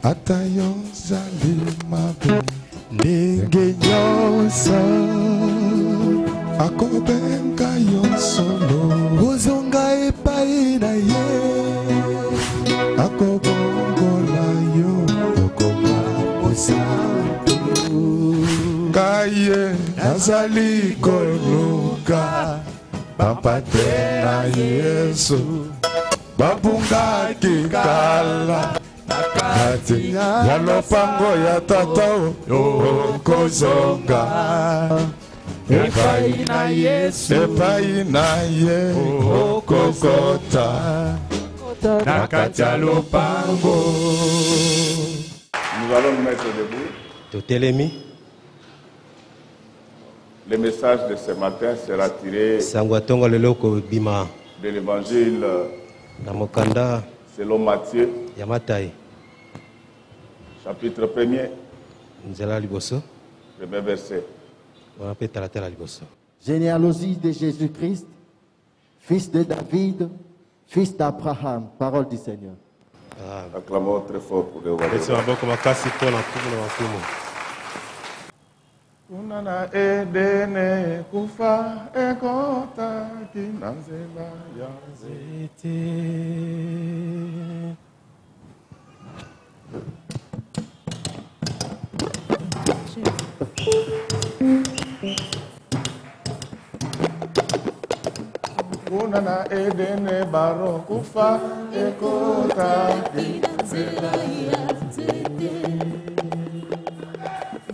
Atayo zali mabe ndenge nyonso akobenga yo solo ozonga epai na ye akobongola yo okoma mosantu kaye nazali koluka bapate na Yesu babungaki kala Kati ya lopango ya tata okozonga epai na Yesu epai na ye okokota na kati ya lopango. Nous allons nous mettre debout. Totelemi. Le message de ce matin sera tiré de l'évangile selon Matthieu, chapitre 1er, premier verset. Généalogie de Jésus-Christ, fils de David, fils d'Abraham, parole du Seigneur. Acclamons très fort pour le roi. Unana edene kufa ekota kinanzela ya zete. Unana edene baro kufa ekota kinanzela ya zete.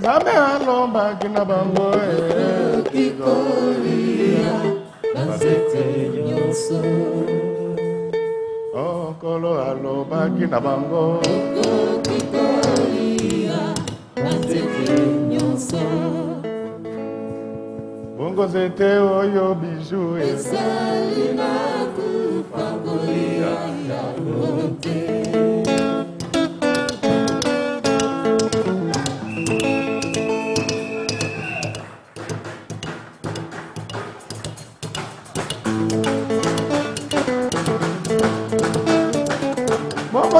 Zame alomba kina bango kikolia bazete nyonso. Oh kolo alomba kina bango kikolia bazete nyonso. Bongo zete oyo bijou ezali na kufangolia ya bonte.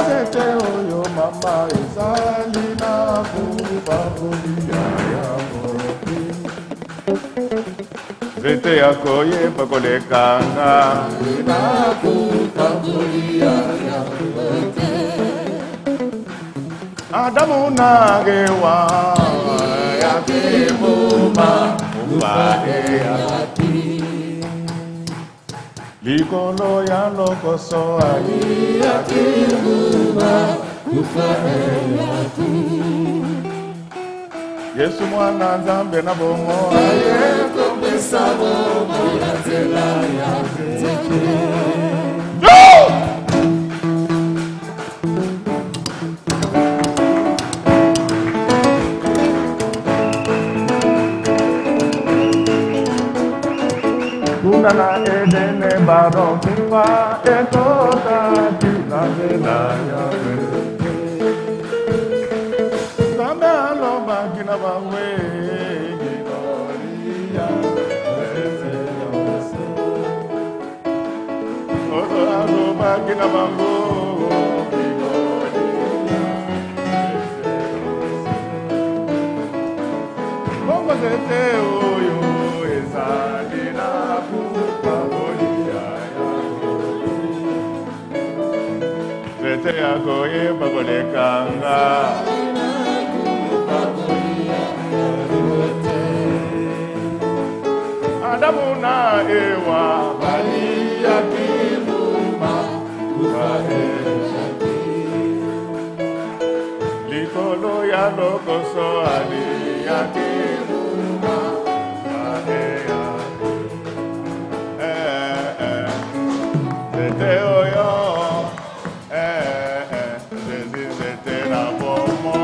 Zete oyo mama ezali na kufangolia ya bonte. Zete yako yemba kolekanga na kufangolia ya bonte. Adamu nagewa ya kimuma ubade yati. Likolo ya lokoso ali ya kimuma ubade yati. Yesu mwana nzambe na bomo aye kopesa bomo na nzela ya zete. Unana edene baro kifa ekota tina nzela ya zete. Zame alomba kina bangwe ginoria zete yose. Oto alomba kina bango ginoria zete yose. Bongo zete oyo ezali na kufangolia ya zete yako yemba kolekanga. Adamu na Ewa bali ya kimuma ubade yati. Likolo ya lokoso ali ya kimuma ubade yati. Zete oyo zete na bomo.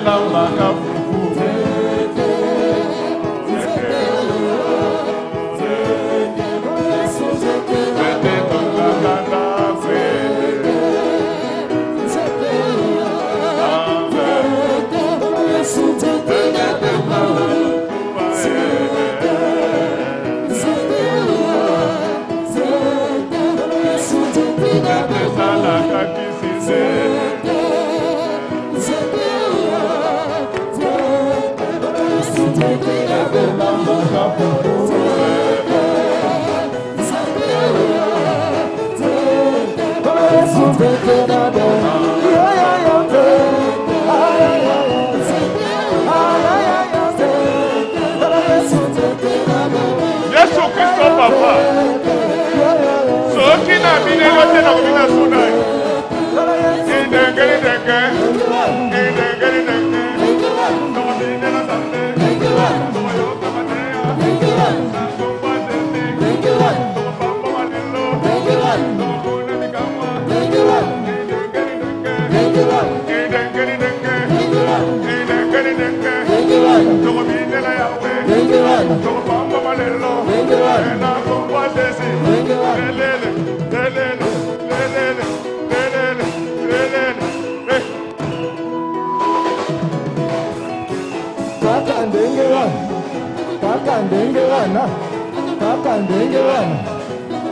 La manga fufu Yesu Kristo papa. Soki na bine lote na bine sunai. Idengeri denge. Idengeri denge. Tomo bine na sambe. Tomo yoka matea. Tomo desi. Tomo papa malilo. Tomo kune mikama. Idengeri denge. Idengeri denge. Idengeri denge. Tomo bine na yawe. Tomo papa malilo. Na komba desi. Lelele, lelele, lelele, lelele, lelele. Kakandengewana, kakandengewana, kakandengewana,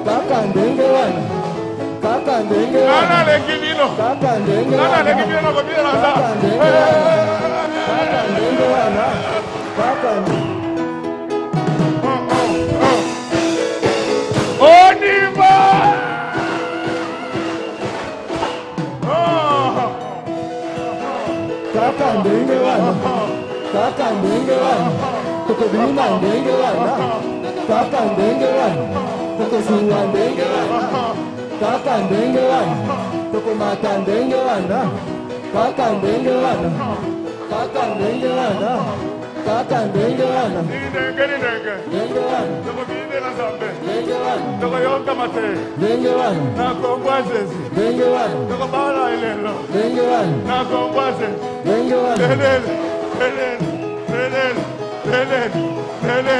kakandengewana, kakandengewana. Nana lekibino. Kakandengewana. Nana lekibino ko bina sa. Kakandengewana. Kakandengewana. Oniva. Kakandengewana. Kakandengewana. Tukubinandengewana. Kakandengewana. Tukusuwandengewana. Kakandengewana. Tukumatandengewana. Kakandengewana. Kakandengewana. Kakandengewana. Idengeri denge. Dengewana. Tomo bine na sambe. Dengewana. Tomo yoka mate. Dengewana. Na komba desi. Dengewana. Tomo bala ilelo. Dengewana. Na komba desi. Dengewana. Lelele, lelele, lelele, lelele, lelele,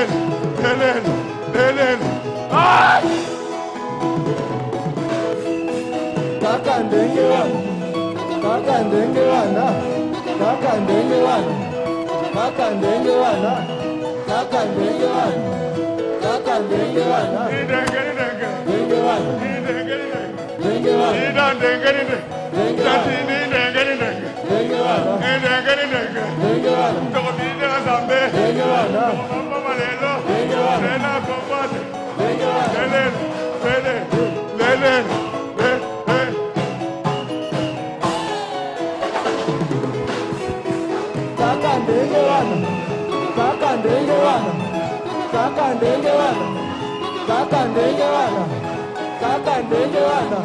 lelele, lelele. Ah! Kakandengewana. Kakandengewana. Kakandengewana. Kakandengewana. Kakandengewana. Kakandengewana. Idengeri denge. Dengewana. Idengeri denge. Dengewana. Idengeri denge. Dengewana. Idengeri denge. Dengewana. Idengeri denge. Dengewana. Tomo bine na sambe. Dengewana. Tomo papa malelo. Dengewana. Na komba desi. Dengewana. Lelele, lelele, lelele, lelele. Kakandengewana. Kakandengewana. Kakandengewana. Kakandengewana. Kakandengewana.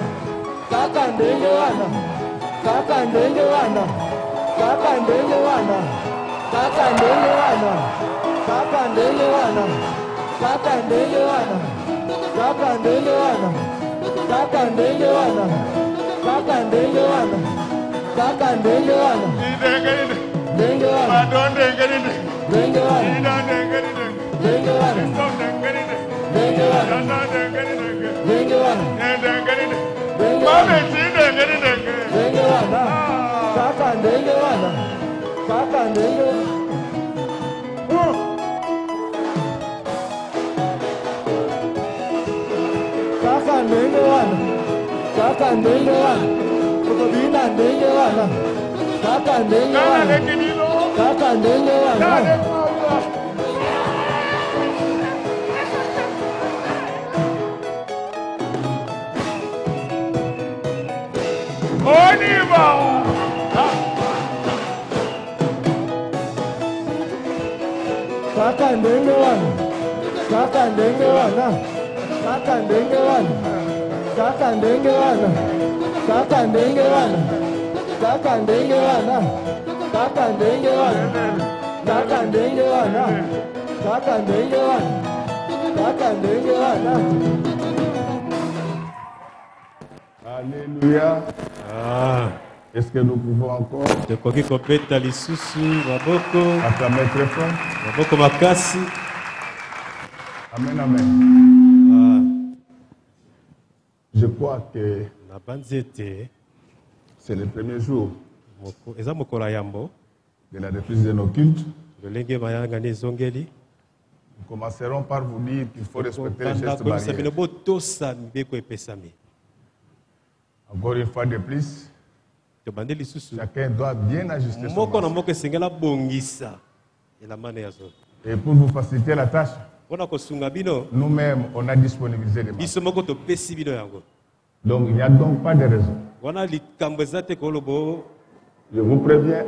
Kakandengewana. Kakandengewana. Kakandengewana. Kakandengewana. Kakandengewana. Kakandengewana. Kakandengewana. Kakandengewana. Kakandengewana. Kakandengewana. Idengeri denge. Dengewana. Madon dengeri denge. Dengewana. Idan dengeri denge. Dengewana. Tom dengeri denge. Dengewana. Nana dengeri denge. Dengewana. Dengeri denge. Dengewana. Mame si dengeri denge. Dengewana. Kakandengewana. Kakandengewana. Kakandengewana. Kakandengewana. Tukubinandengewana. Nana Kakandengewana. lekibino. Kakandengewana. Nana komba. Oniva. Kakandengewana. Kakandengewana. Kakandengewana. Kakandengewana. Kakandengewana. Kakandengewana. Kakandengewana. Kakandengewana. Kakandengewana. Kakandengewana. Alléluia. Est-ce que nous pouvons encore tokoki kobeta lisusu maboko acclamer très fort? maboko makasi. Amen, amen. Je crois que nabanzi ete c'est le premier jour eza mokolo ya yambo de la reprise de nos cultes. lolenge mayangani ezongeli. Nous commencerons par vous dire qu'il faut respecter les gestes bino barrières. botosa mibeko epesami. Encore une fois de plus, tobande lisusu Chacun doit bien ajuster son moko na masque. moko esengela bongisa elamane ya zo Et pour vous faciliter la tâche, mpona kosunga bino nous-mêmes, on a disponibilisé les masques. biso moko topesi bino yango Donc, il n'y a donc pas de raison. wana likambo eza te kolobo Je vous préviens,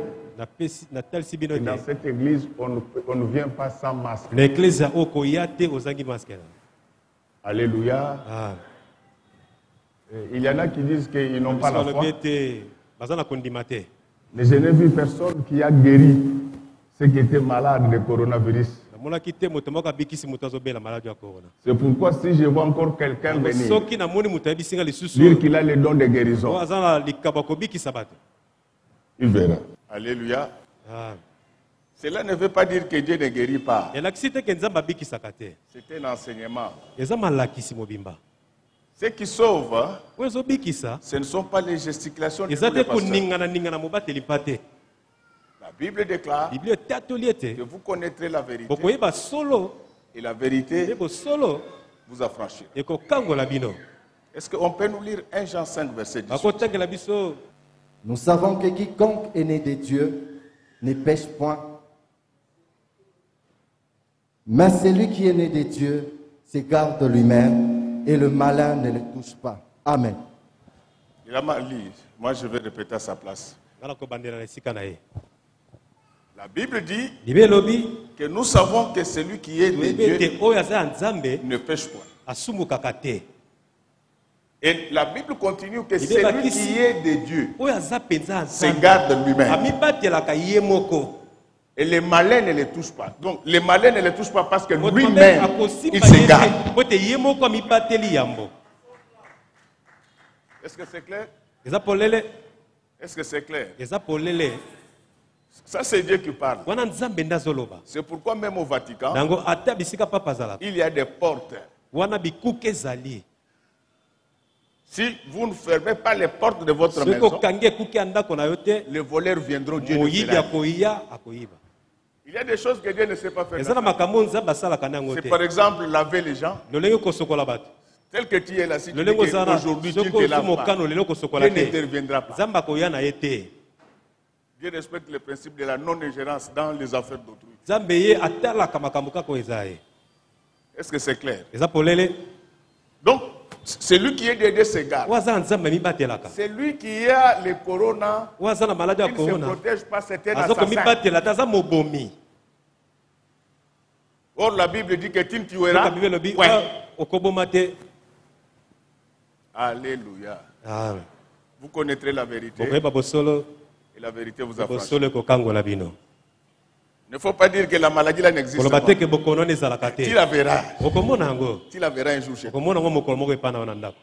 natalisi bino dans te cette église, on ne vient pas sans masque. na eklezia oyo koya te ozangi maske na Alléluia. Ah. Et il y en a qui disent qu'ils n'ont pas biso la foi. balobi ete baza na kondima te Mais je n'ai vu personne qui a guéri ceux qui étaient malades de coronavirus. namonaki te moto moko abikisi moto azobela maladi ya corona C'est pourquoi si je vois encore quelqu'un venir soki namoni moto ayebisinga lisusu dire qu'il a le don de oyo guérison, aza na likabo ya kobikisa bato il verra. Alléluia. Ah. Cela ne veut pas dire que Dieu ne guérit pas. elakisi te ke nzambe abikisaka te C'est un enseignement. eza malakisi mobimba Ce qui sauve, hein, oyo ezobikisa ce ne sont pas les gesticulations de eza tous les te pasteurs. koningana mobateli mpa te La Bible déclare biblia etatoli ete que vous connaîtrez la vérité bokoyeba solo et la ye vérité bosolo vous affranchira. ekokangola bino Est-ce qu'on peut nous lire 1 Jean 5, verset 10? bakotangela biso Nous savons que quiconque est né de Dieu ne pêche point. Mais celui qui est né de Dieu se garde de lui-même et le malin ne le touche pas. Amen. Il a mal lu. Moi, je vais répéter à sa place. ngana kobandela na esika na ye La Bible dit biblia elobi que nous savons que celui qui est de toyebi Dieu ete oyo aza ya nzambe ne pêche point. asumukaka te Et la Bible continue que Il est celui bâti- qui est de Dieu oyo aza mpenza ya se nzambe garde lui-même. amibatelaka ye moko Et les malins ne les touchent pas. Donc, les malins ne les touchent pas parce que moto mabe lui-même, akosimba il se ye garde. te po ete ye moko amibateli yambo Est-ce que c'est clair? eza polele Est-ce que c'est clair? eza polele Ça, c'est Dieu qui parle. wana nzambe nde azoloba C'est pourquoi même au Vatican, nango ata bisika papa azalaka il y a des portes. wana bikuke ezali Si vous ne fermez pas les portes de votre soki maison, okangi ekuke ya ndako na yo te les voleurs viendront, Dieu ne moyibi fera rien. akoya akoyiba Il y a des choses que Dieu ne sait pas faire. eza na makambo oyo nzambe asalaka na yango C'est te par exemple laver les gens. lolenge kosokola bato Tel que tu es là, si tu dis lolenge oza na qu'aujourd'hui tu ne soki te ozwi laves pas, mokano lelo kosokola Dieu te n'interviendra pas. nzambe akoya na ye te Dieu respecte le principe de la non-ingérence dans les affaires d'autrui. nzambe ye atalaka makambo kaka oyo eza ye Est-ce que c'est clair? eza polele Donc, celui qui est de ses gardes, oyo aza na nzambe amibatelaka celui qui a le corona, oyo aza na maladi ya il ne se korona protège pas, c'est un aza assassin. komibatela te aza mobomi Or, la Bible dit que tu ne yoka tueras bible elobi point. oyo okoboma te Alléluia. Ah, Vous connaîtrez la vérité bokoyeba bosolo et la vérité vous affranchit. bosolo ekokangola bino Il ne faut pas dire que la maladie là n'existe koloba pas. te ke bokono wana ezalaka Tu te la verras. okomona yango Tu la verras un jour chez toi. okomona yango mokolo moko epana wana ndako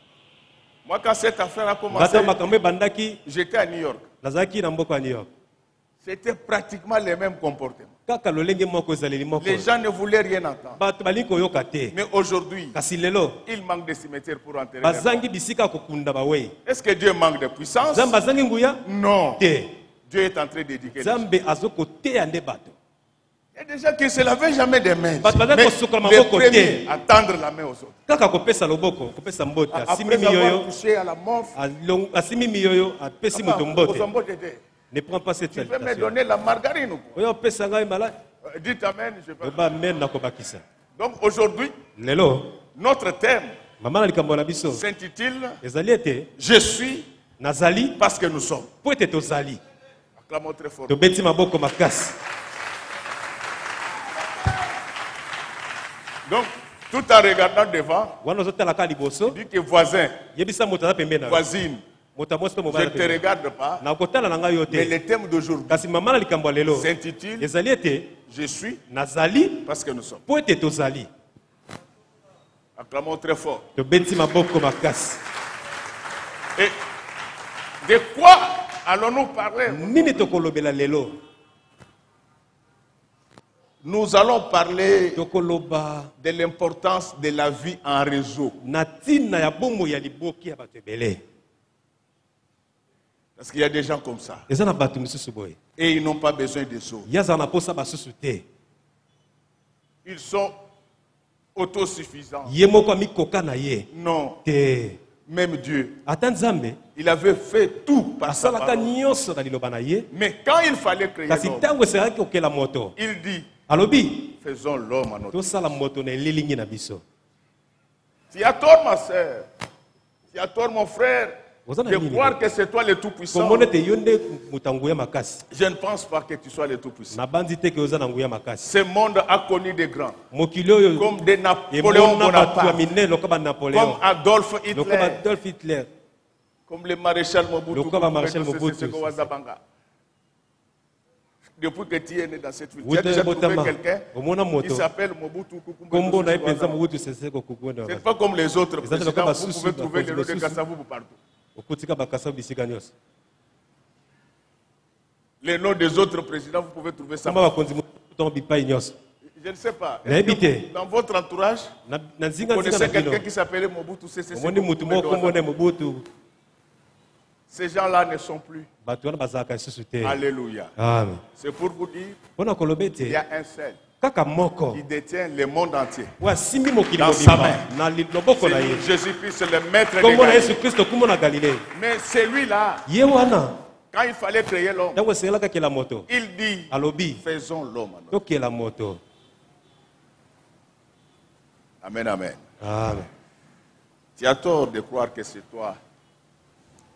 Moi, quand cette affaire a commencé, ngata makambo ebandaki j'étais à New York. nazalaki na mboka ya new york C'était pratiquement les mêmes comportements. kaka lolenge moko ezaleli moko Les gens ne voulaient rien entendre. bato balingi koyoka te Mais aujourd'hui, kasi lelo il manque de cimetières pour enterrer les morts. bazangi bisika ya kokunda bawei Est-ce que Dieu manque de puissance? nzambe azangi nguya Non. te Dieu est en train d'éduquer les gens. nzambe azokoteya nde bato Il y a des gens qui ne se lavaient jamais des mains. Bato baza Mais kosukola les maboko premiers te. à tendre la main aux autres. kaka kopesa loboko kopesa mbote asimi Après avoir miyoyo touché à la mort, asimi miyoyo apesi moto mbote ne prends pas cette tu peux me salutation donner la margarine ou quoi? oyo opesa ngai maladi Dites Amen. Je peux... oba amen nakobakisa Donc aujourd'hui, lelo notre thème mama na likambo na biso s'intitule ezali ete Je suis nazali parce que nous sommes. po ete tozali Acclamons très fort. tobeti maboko makasi Donc, tout en regardant devant, wana ozotalaka liboso dit que voisin, yebisa moto aza pembeni na yo voisine, moto ya mwasi to je mobali ne te regarde pas, na kotala na ngai yo mais te le thème d'aujourd'hui kasi mama na likambo ya lelo s'intitule ezali ete Je suis nazali parce que nous sommes. po ete tozali Acclamons très fort. tobeti maboko makasi Et de quoi allons-nous parler? nini tokolobela lelo Nous allons parler tokoloba de l'importance de la vie en réseau. na ntina ya bomoi ya liboki ya bato ebele Parce qu'il y a des gens comme ça. eza na bato misusu boye Et ils n'ont pas besoin des autres. ye azala na posa basusu te Ils sont autosuffisants. ye moko amikoka na ye Non. te même Dieu, ata nzambe il avait fait tout par sa asalaka parole. nyonso na liloba na ye Mais quand il fallait créer kasi l'homme, ntango eselaki kokela moto il dit, alobi faisons l'homme à notre. tosala moto na elilingi na biso. Tu as tort, ma soeur. Tu as tort, mon frère, Vous en de avez mis, croire les que c'est toi le Tout-Puissant. komona te yo nde moto nguya makasi Je ne pense pas que tu sois le Tout-Puissant. na bandi te ke oza na nguya makasi. Ce monde a connu des grands, mokili oyo comme des Napoléon emona bato ya Bonaparte, minene lokola comme Napoléon, Adolphe lokola Hitler, Adolf Hitler, comme le maréchal Mobutu, Lokola comme maréchal Sese Mobutu, Seko c'est Wazabanga. Depuis que tu es né dans cette ville, tu Wuta as déjà trouvé botama quelqu'un omona qui moto s'appelle Mobutu Kukumba kombo na ye Sese mpenza Wazabanga. mobutu Sese Kukumba. Ce n'est pas comme les autres Les autres, présidents, comme vous Basusu, pouvez trouver le nom de Basusu. Kassavou partout. okotika bakasa bisika nyonso Les noms des autres présidents, vous pouvez trouver ça. komba bakonzi moto bipai nyonso Je ne sais pas. Na yebi te. Dans votre entourage, na vous nzinga nzinga connaissez na bino quelqu'un qui s'appelait Mobutu Sese Seko omoni mutu moko kombo na mobutu. Ces gens-là ne sont plus. bato wana bazalaka lisusu te. Alléluia. Amen. C'est pour vous dire, mpona koloba il y ete a un seul kaka moko qui détient le monde entier. oyo asimbi mokili Dans sa mobimba main. na loboko na C'est ye lui, Jésus-Christ, c'est le maître des kombo na Galiléens. yesu kristo kombo na galilei. Mais celui-là, ye wana quand il fallait créer l'homme, ntango esengelaka kela moto il dit, alobi faisons l'homme. à notre- tokela moto. Amen, amen. Amen. Tu as tort de croire que c'est toi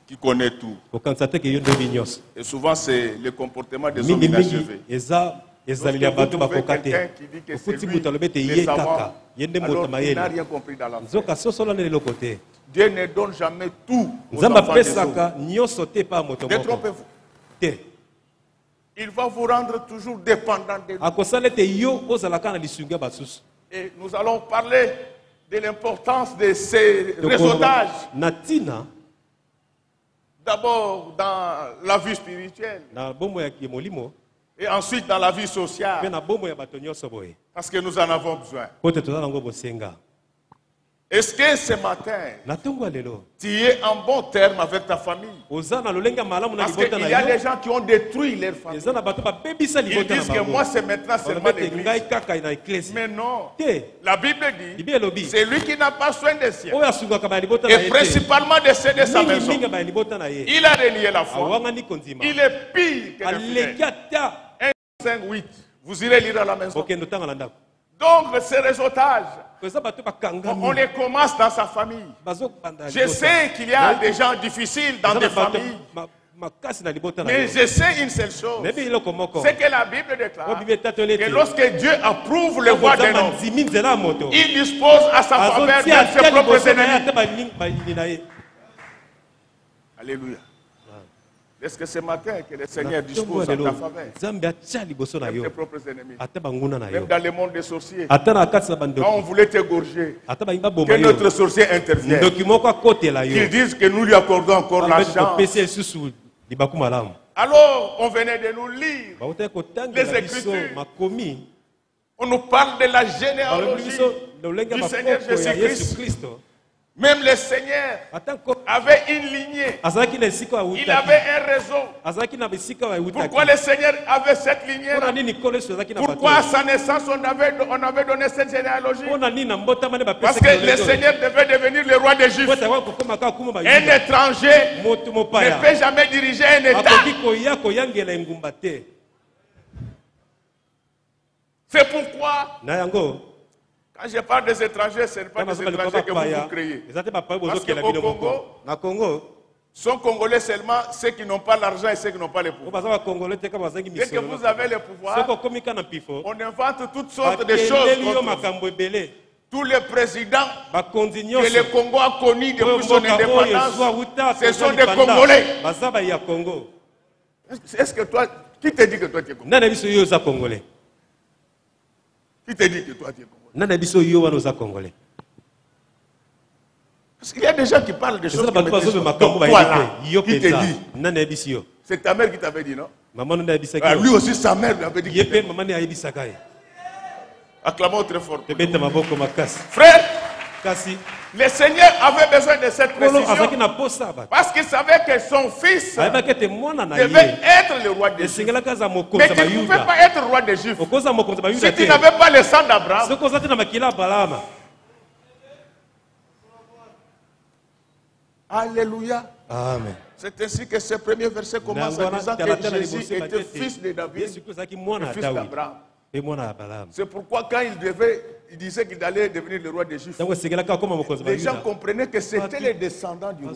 qui connais tout. kokanisa te ke yo ndebi nyonso Et souvent, c'est le comportement des hommes mingi inachevés. eza ezaleli ya Lorsque bato vous trouvez bakoka te quelqu'un qui dit que c'est okuti lui moto alobi ete le ye savant, kaka ye nde moto alors il n'a mayele rien compris dans l'enfer. nzoka sosola nde eloko te. Dieu ne donne jamais tout aux nzambe enfants des hommes. apesaka nyonso te pa moto moko Détrompez-vous. te. Il va vous rendre toujours dépendant de lui. akosala ete yo ozalaka na lisungi ya basusu. Et nous allons parler de l'importance de ces Tokoloba réseautages. na ntina D'abord dans la vie spirituelle na bomoi ya molimo et ensuite dans la vie mpe sociale. na bomoi ya bato nyonso boye Parce que nous en avons besoin. po te toza nango bosenga. Est-ce que ce matin, na ntongo ya lelo tu es en bon terme avec ta famille? oza na lolenge ya malamu na Parce libota qu'il na y a des yo. gens qui ont détruit leur famille. eza na bato babebisa Ils libota na disent que bango. moi c'est maintenant seulement Balobi ete l'église. ngai kaka na eklesi Mais non. te. La Bible dit, bibi elobi c'est lui qui n'a pas soin des siens. oyo asungaka baya libota na Et ye te principalement de ceux de sa maison. mingi ya baya libota na ye Il a renié la foi. awangani kondima Il est pire que le aleki fidèle. ata 5-8. Vous irez lire à la maison. okende otanga na ndako. Donc ces réseautages, eza bato on bakangami les commence dans sa famille. bazobanda Je sais qu'il y a des gens difficiles dans des familles. makasi na libota na Mais yo. je sais une seule chose. nayebi eloko moko C'est que la Bible oyo déclare bibi etatoli que ete lorsque Dieu approuve le voie d'un homme, ndimi nzela ya moto il dispose à sa faveur azotia de ses ata propres liboso na ye ennemis. ata balini na ye. Alléluia. Est-ce que ce matin que le Seigneur Na ntongo dispose ya à ta lelo faveur, nzambe atia liboso na même tes yo propres ennemis, ata banguna na même yo dans le monde des sorciers, ata na kati na quand on bandoko voulait t'égorger, ata balingi que baboma yo notre sorcier intervienne, ndoki moko akotela yo qu'ils disent que nous lui accordons encore la Balobi chance. kopesa lisusu libaku malamu. Alors, on venait de nous lire, bautaki kotangela Les biso Écritures. makomi on nous parle de la balobi généalogie. biso lolenge ya du Seigneur bakoko ya Jésus-Christ. yesu kristo Même le Seigneur ata nko avait une lignée, azalaki na esika il awutaki avait un réseau. azalaki na bisika awutaki Pourquoi le Seigneur avait cette lignée? mpona nini nkolo yesu azalaki na bato Pourquoi à sa naissance on avait donné cette généalogie? mpona nini na mbotama nde Parce bapesaki que le Seigneur devait devenir le roi des Juifs. po takoki kokóma kaka kuma Un bayuda étranger moto ne mopaya peut jamais diriger un État. akoki koya koyangela engumba te. C'est pourquoi, na yango quand je parle des étrangers, ce n'est pas des étrangers que vous créez. eza te bapaya Parce bozokela qu'au bino Congo, moko na congo sont Congolais seulement ceux qui n'ont pas l'argent et ceux qui n'ont pas le po pouvoir. baza bakongole te kaka bazangi Dès que misolo vous avez le soki pouvoir, okomi ka na mpifo on invente toutes sortes de choses. bakeleli yo contre vous. makambo ebele Tous les présidents bakonzi que nyonso le Congo a connus oyo depuis son mboka oyo ezwa indépendance, wuta ce sont kozwa des lipanda, Congolais. baza bayi ya congo. Est-ce que toi, qui te dit que toi tu es Congolais? nani na biso yo oza congolais? Qui te dit que toi tu es Congolais? nani na biso yo wana oza congolais? Parce qu'il y a des gens qui parlent de eza choses na qui bato me bazobe déçoivent. makambo Donc, bayebi voilà, te yo qui te mpenza dit? nani ayebisi yo? C'est ta mère qui t'avait dit, non? mama no nde ayebisaki Ah, yo? lui aussi, sa mère lui avait dit. ye mpe mama nde ayebisaka ye. Acclamons très fort. tobeta maboko makasi Frère, kasi le Seigneur avait besoin de cette nkolo azalaki précision na posa ya bato parce qu'il savait que son fils ayebaki ete mwana na devait ye être le roi des Juifs. esengelaki aza Mais mokonzi ya tu ne pouvais bayuda. pas être roi des Juifs okoza mokonzi ya bayuda si tu te n'avais pas le sang d'Abraham. soki oza te na makila ya balama. Alléluia. Amen. C'est ainsi que ce premier verset commence en disant que Jésus était fils de David, et fils d'Abraham. C'est pourquoi quand il disait qu'il allait devenir le roi des Juifs, les gens comprenaient que c'était les descendants du roi.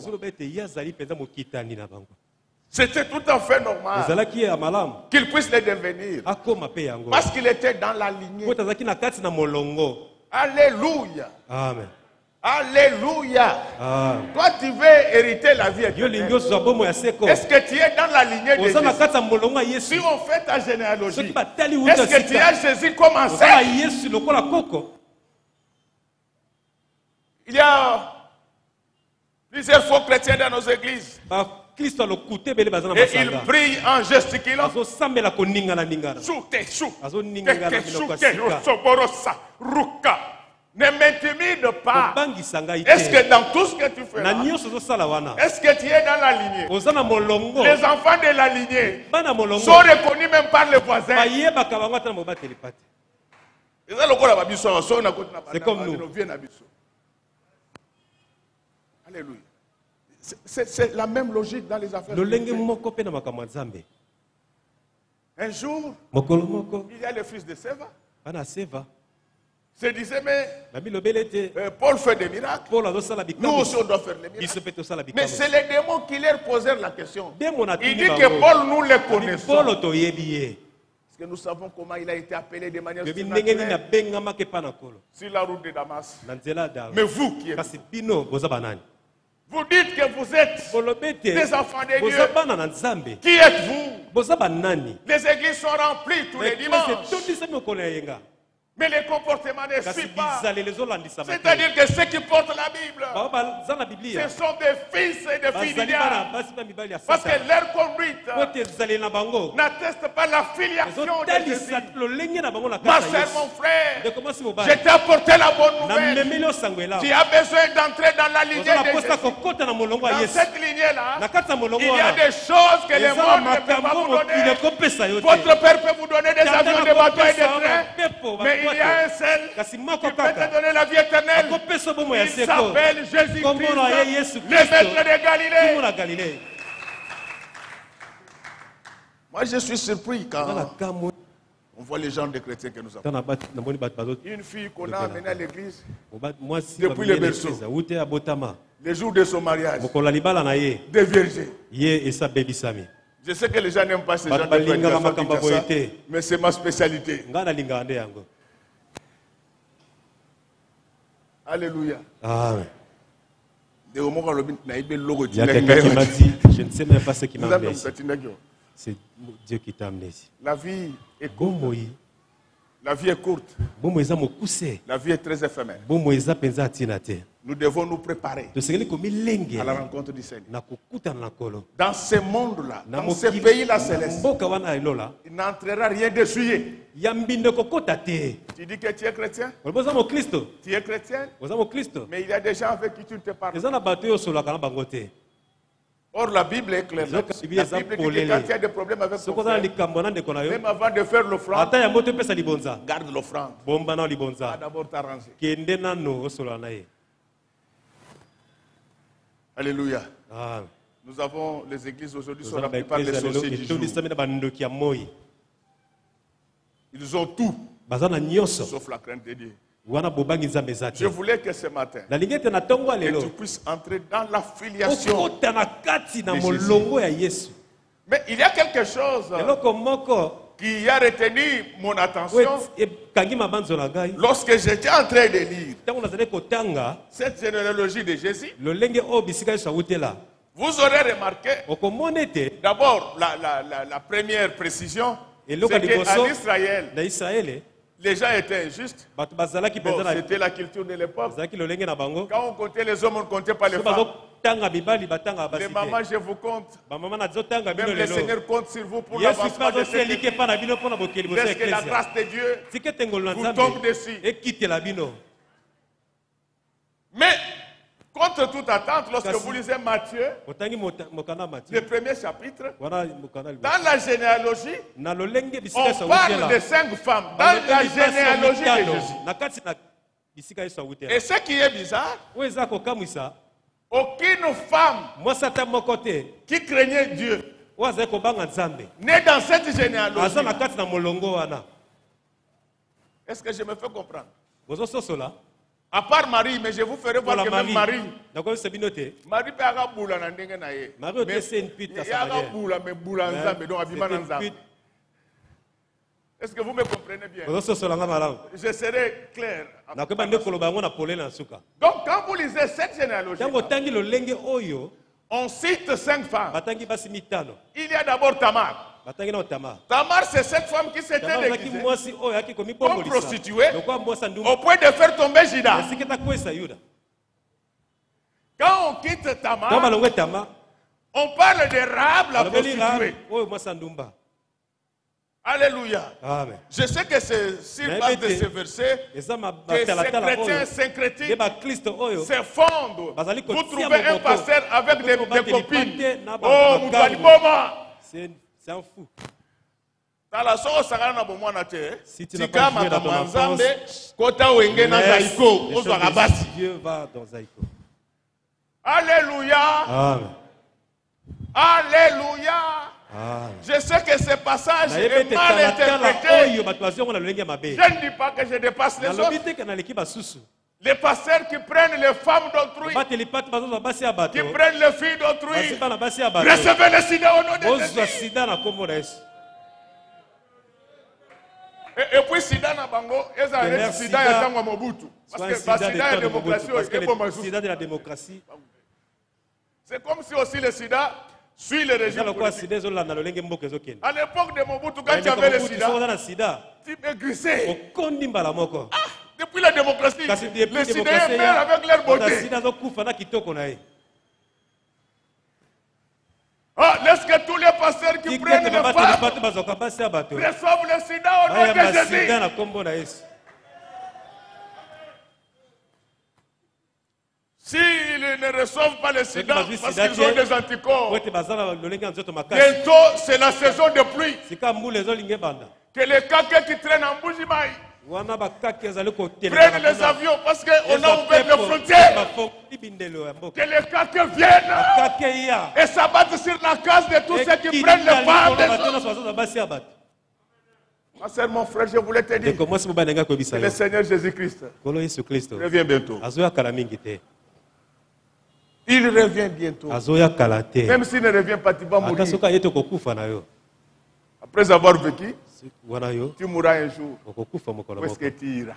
C'était tout à fait normal qu'il puisse le devenir. Parce qu'il était dans la lignée. Alléluia. Amen. Alléluia. Toi, tu veux hériter la vie éternelle. Est-ce que tu es dans la lignée de Jésus? Si on fait ta généalogie, est-ce que tu as Jésus comme ancêtre? Il y a plusieurs faux chrétiens dans nos églises. Et ils prient en gesticulant. Ne m'intimide pas. Est-ce que dans tout ce que tu fais là, est-ce que tu es dans la lignée? Les enfants de la lignée sont reconnus même par les voisins. C'est comme nous. Alléluia. C'est la même logique dans les affaires. Un jour, il y a le fils de Séva. Se disait, mais Paul fait des miracles. Nous aussi, on doit faire les miracles. Mais c'est les démons qui leur posèrent la question. Il dit que Paul, nous les connaissons. Parce que nous savons comment il a été appelé de manière surnaturelle sur la route de Damas. Mais vous qui êtes, vous dites que vous êtes des enfants de Dieu. Qui êtes-vous? Les églises sont remplies tous les dimanches. Mais les comportements ne suivent pas. C'est-à-dire que ceux qui portent la Bible, ce sont des fils et des filles du diable. Parce que leur conduite n'atteste pas la filiation de Jésus. Ma sœur, mon frère, je t'ai apporté la bonne nouvelle. Tu as besoin d'entrer dans la lignée de Jésus. Dans cette lignée-là, il y a des choses que le monde ne peut pas vous donner. Votre père peut vous donner des avions, des bateaux et des trains. Mais il y a un seul qui peut te donner la vie éternelle. Il s'appelle Jésus-Christ, le maître de Galilée. Moi, je suis surpris quand on voit les gens des chrétiens que nous avons. Une fille qu'on a amenée à l'église depuis le berceau, le jour de son mariage, des vierges. Je sais que les gens n'aiment pas ces gens de mais c'est ma spécialité. Alléluia. Amen. Il y a quelqu'un qui m'a dit, je ne sais même pas ce qui m'a amené ici. C'est Dieu qui t'a amené ici. La vie est courte. La vie est courte. La vie est très éphémère. Nous devons nous préparer à la rencontre du Seigneur. Dans ce monde-là, dans ce pays-là céleste, il n'entrera rien de souillé. Tu dis que tu es chrétien? Tu es chrétien? Mais il y a des gens avec qui tu ne te parles pas. Or, la Bible est claire. La Bible dit que quand tu as des problèmes avec ton frère, même avant de faire l'offrande, garde l'offrande. Va d'abord t'arranger. Alléluia. Nous avons les églises aujourd'hui sont remplies par les sorciers du jour. Ils ont tout, sauf la crainte de Dieu. Je voulais que ce matin, que tu puisses entrer dans la filiation de Jésus. Mais il y a quelque chose qui a retenu mon attention lorsque j'étais en train de lire cette généalogie de Jésus. Vous aurez remarqué d'abord la première précision, c'est qu'en Israël, les gens étaient injustes. Bon, c'était la culture de l'époque. Quand on comptait les hommes, on ne comptait pas les femmes. Les mamans, je vous compte. Même le Seigneur compte sur vous pour l'avancement de cette équipe. Est-ce que la grâce de Dieu vous tombe dessus? Mais, contre toute attente, lorsque vous lisez Matthieu, le premier chapitre, dans la généalogie, on parle de 5 femmes dans la généalogie de Jésus. Et ce qui est bizarre, Aucune femme qui craignait Dieu née dans cette généalogie. Est-ce que je me fais comprendre? À part Marie, mais je vous ferai voir que même Marie peut avoir boula na ndenge na ye. Mais boula mais boula nzambe donc abima na nzambe. Est-ce que vous me comprenez bien? Je serai clair. Donc quand vous lisez cette généalogie, on cite 5 femmes. Il y a d'abord Tamar. Tamar, c'est cette femme qui s'était déguisée comme prostituée au point de faire tomber Judas. Quand on quitte Tamar, on parle de Rahab la prostituée. Alléluia. Amen. Je sais que c'est sur base de ces versets que ces chrétiens syncrétiques se fondent. Vous trouvez un pasteur avec des copines. Oh, Moutaliboma. C'est un fou. Dieu va dans Zaïko. Alléluia. Amen. Alléluia. Je sais que ce passage est mal interprété. Je ne dis pas que je dépasse les autres. Les pasteurs qui prennent les femmes d'autrui, qui prennent les filles d'autrui, recevez le sida au nom de Jésus. Et puis sida na bango, ezale sida ya tango Mobutu. Parce que le sida de la démocratie. C'est comme si aussi le sida suit le régime politique. À l'époque de Mobutu, quand tu avais le sida, tu maigrissais. Depuis la démocratie, les Sidéens meurent avec leur beauté. Laisse que tous les pasteurs qui prennent les femmes reçoivent le sida au nom de Jésus. S'ils ne reçoivent pas le sida parce qu'ils ont des anticorps, bientôt c'est la saison de pluie. Que les caquets qui traînent en Boujimaï prennent les avions parce qu'on a ouvert les frontières. Que les caquets viennent et s'abattent sur la case de tous ceux qui prennent les femmes. Ma sœur, mon frère, je voulais te dire que le Seigneur Jésus-Christ revient bientôt. Il revient bientôt. Même s'il ne revient pas, tu vas mourir. Après avoir vécu, tu mourras un jour. Où est-ce que tu iras?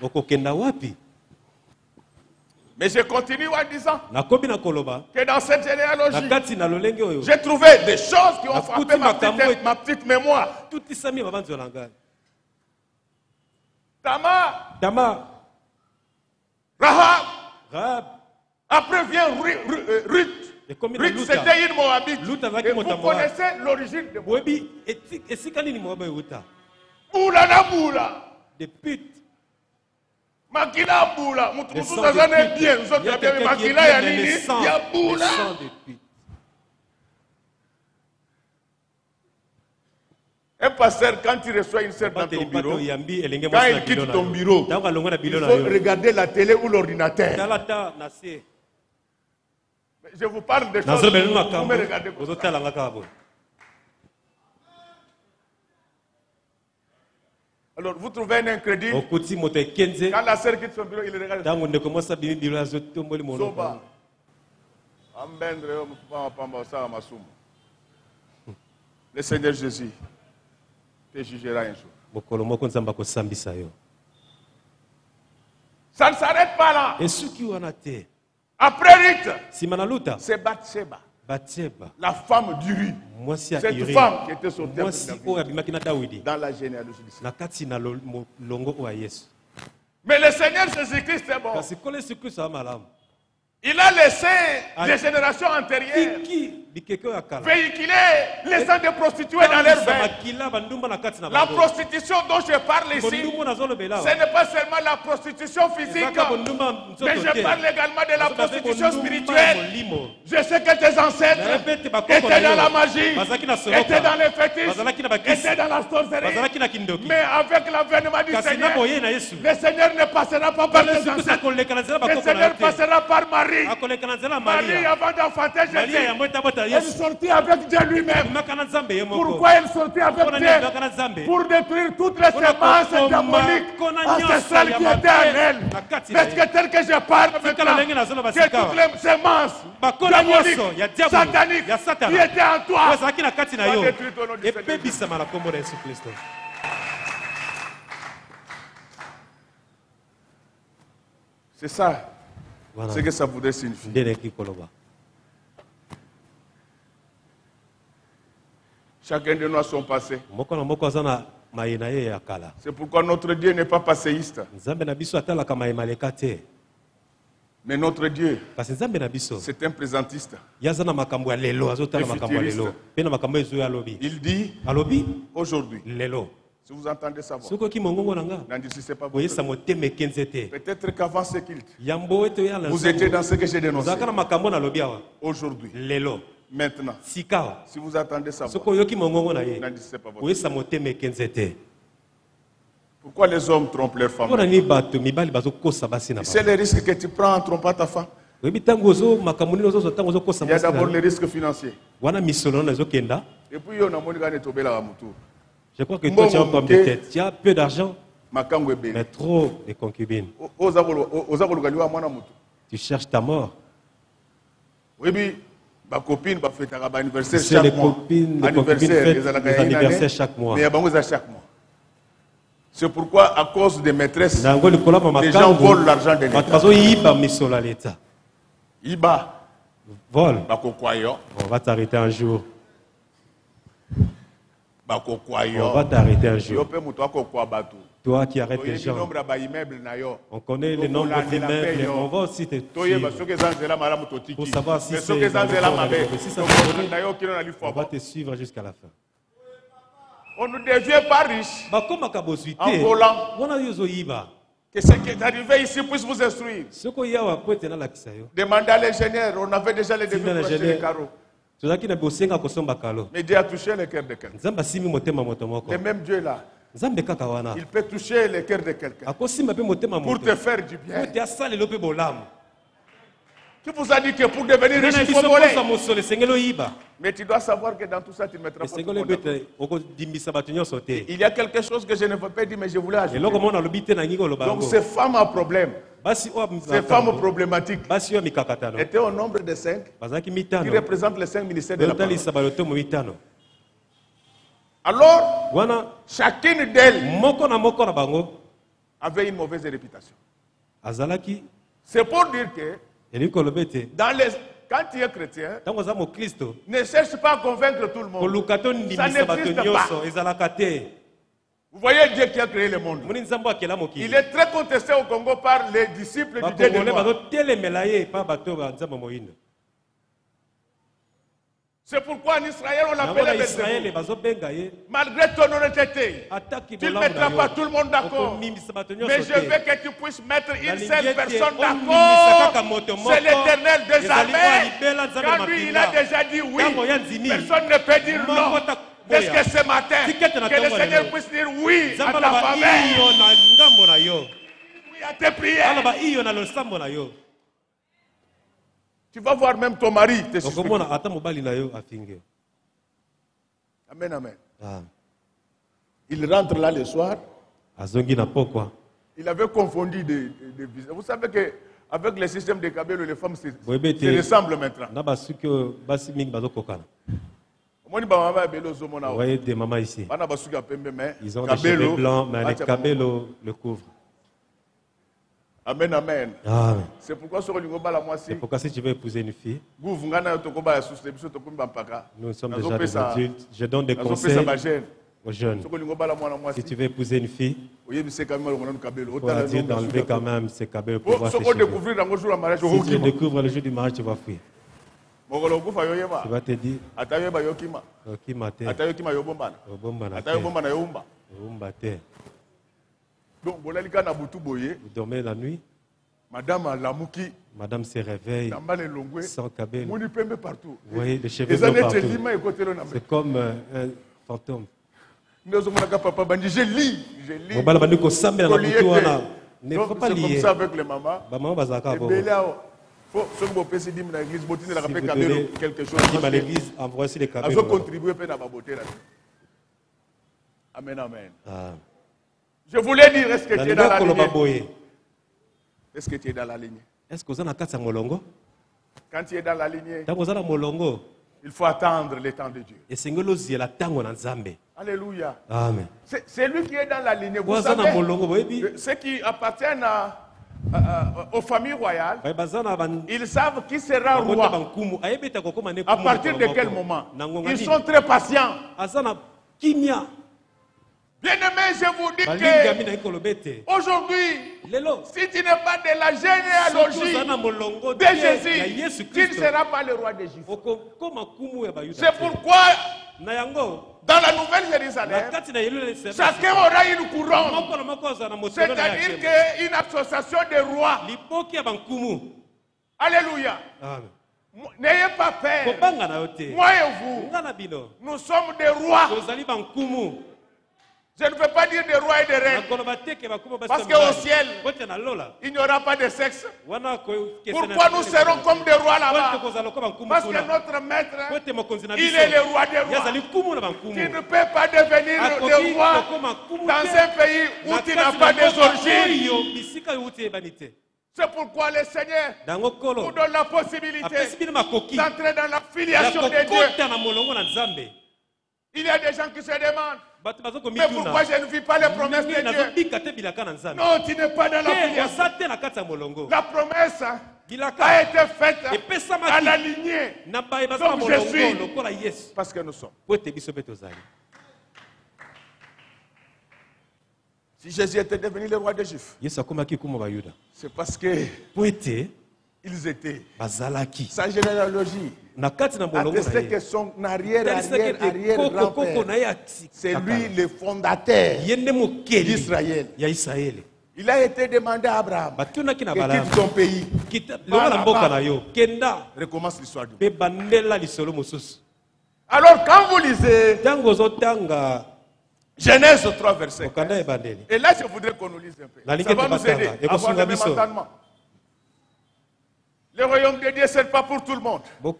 Mais je continue en disant que dans cette généalogie, j'ai trouvé des choses qui ont frappé ma petite mémoire. Tamar, Rahab. Après vient Ruth. Ruth, c'était une Moabite. Et vous connaissez l'origine de Moabite. Boula. Des putes. Makila Boula. Vous avez bien. Vous avez bien Makila Yanini. Il y a Boula. Un pasteur, quand il reçoit une sœur dans ton bureau, quand il quitte ton bureau, il faut regarder la télé ou l'ordinateur. Je vous parle de choses, vous me regardez comme ça. Alors, vous trouvez un incrédule, quand la sœur quitte son bureau, il regarde. Soba. Le Seigneur Jésus te jugera un jour. Ça ne s'arrête pas là. Après Ruth, c'est Bathsheba, la femme d'Uri. Cette femme qui était sortie dans la généalogie d'Israël. Mais le Seigneur Jésus-Christ est bon. Il a laissé des générations antérieures véhiculer les sangs de prostituées dans leur veines. La prostitution dont je parle ici, ce n'est pas seulement la prostitution physique, mais je parle également de la prostitution spirituelle. Je sais que tes ancêtres étaient dans la magie, étaient dans les fétiches, étaient dans la sorcellerie. Mais avec l'avènement du Seigneur, le Seigneur ne passera pas par les ancêtres. Le Seigneur passera par Marie. Marie, avant d'enfanter Jésus, elle sortit avec Dieu lui-même. Pourquoi elle sortit avec Dieu? Pour détruire toutes les semences diaboliques ancestrales qui étaient en elle. Parce que tel que je parle maintenant, que toutes les semences diaboliques, sataniques qui étaient en toi, va détruire ton nom du Seigneur. C'est ça. Voilà. Ce que ça voudrait signifier. Chacun de nous a son passé. C'est pourquoi notre Dieu n'est pas passéiste. Mais notre Dieu, c'est un présentiste. Il dit aujourd'hui. Si vous entendez sa voix, n'endurcissez pas votre cœur. Peut-être qu'avant ce culte, vous étiez dans ce que j'ai dénoncé. Aujourd'hui, maintenant, si vous attendez sa voix, n'endurcissez pas votre cœur. Pourquoi les hommes trompent leurs femmes? C'est le risque que tu prends en trompant ta femme. Il y a d'abord les risques financiers. Et puis, je crois que toi, tu as une pomme de tête. Tu as peu d'argent, mais trop de concubines. Tu cherches ta mort. C'est les copines fêtent des anniversaires chaque mois. C'est pourquoi, à cause des maîtresses, les gens volent l'argent de l'État. Iba. Vol. On va t'arrêter un jour. On va t'arrêter un jour. Toi qui arrêtes les gens. On connaît le nombre d'immeubles. On va aussi te suivre. Pour savoir si c'est on va te suivre jusqu'à la fin. On ne devient pas riche en volant. Que ce qui est arrivé ici puisse vous instruire. Demandez à l'ingénieur. On avait déjà les devis pour acheter les carreaux. Mais Dieu a touché le cœur de quelqu'un. Le même Dieu là, il peut toucher le cœur de quelqu'un pour te faire du bien. Qui vous a dit que pour devenir riche, il faut voler? Mais tu dois savoir que dans tout ça, tu ne mettras pas ton. Il y a quelque chose que je ne veux pas dire, mais je voulais ajouter. Donc ces femmes à problème, ces femmes problématiques étaient au nombre de 5 qui représentent les 5 ministères de la parole. Alors, chacune d'elles avait une mauvaise réputation. C'est pour dire que quand tu es chrétien, ne cherche pas à convaincre tout le monde. Ça n'existe pas. Vous voyez Dieu qui a créé le monde. Il est très contesté au Congo par les disciples du Dieu de Noir. C'est pourquoi en Israël on l'appelle Belzébuth. Malgré ton honnêteté, tu ne mettras pas tout le monde d'accord. Mais je veux que tu puisses mettre une seule personne d'accord. C'est l'Éternel des armées. Quand lui il a déjà dit oui, personne ne peut dire non. Est-ce que ce matin, que le Seigneur puisse dire oui à ta famille, oui à tes prières. Tu vas voir même ton mari te suspecter. Amen, amen. Il rentre là le soir. Il avait confondu des visages. Vous savez qu'avec le système de Kabelo, les femmes se ressemblent maintenant. Vous voyez des mamans ici. Ils ont des cheveux blancs, mais avec Kabelo le couvre. Amen, amen. C'est pourquoi si tu veux épouser une fille, nous sommes déjà des adultes. Je donne des conseils aux jeunes. Si tu veux épouser une fille, il faut dire d'enlever quand même ces Kabelo pour pouvoir se cheveux. Si tu le découvres le jour du mariage, tu vas fuir. Tu vas te dire, donc, vous dormez la nuit, madame se réveille sans cabine. Vous voyez les cheveux partout. C'est comme un fantôme. Je lis. Donc c'est comme ça avec les mamans. Si vous donnez quelque chose à l'église, envoyez les cadeaux. Elle veut contribuer à la beauté. Amen, amen. Je voulais dire, est-ce que tu es dans la ligne? Est-ce que tu es dans la ligne? Est-ce que vous avez un molongo? Quand tu es dans la lignée, il faut attendre le temps de Dieu. Alléluia. Amen. C'est lui qui est dans la lignée. Vous savez, ceux qui appartiennent aux familles royales, ils savent qui sera roi. À partir de quel moment? Ils sont très patients. Bien-aimé, je vous dis que aujourd'hui, si tu n'es pas de la généalogie de Jésus, tu ne seras pas le roi d'Égypte. C'est pourquoi, dans la Nouvelle Jérusalem, chacun aura une couronne. C'est-à-dire qu'une association de rois. Alléluia. N'ayez pas peur. Moi et vous, nous sommes des rois. Je ne veux pas dire des rois et des reines. Parce qu'au ciel, il n'y aura pas de sexe. Pourquoi nous serons comme des rois là-bas? Parce que notre maître, il est le roi des rois. Tu ne peux pas devenir le roi dans un pays où tu n'as pas des origines. C'est pourquoi le Seigneur nous donne la possibilité d'entrer dans la filiation de Dieu. Il y a des gens qui se demandent, mais pourquoi je ne vis pas les promesses de Dieu? Non, tu n'es pas dans la filiation. La promesse a été faite à la lignée. Donc je suis. Parce que nous sommes. Si Jésus était devenu le roi des Juifs, c'est parce que ils étaient. Sa généalogie attestait que son arrière-grand-père, c'est lui le fondateur d'Israël. Il a été demandé à Abraham qu'il quitte son pays. Recommence l'histoire du monde. Alors quand vous lisez Genèse 3, verset 15, et là je voudrais qu'on nous lise un peu. Ça va nous aider à avoir le même entendement. Le royaume de Dieu, ce n'est pas pour tout le monde. C'est pour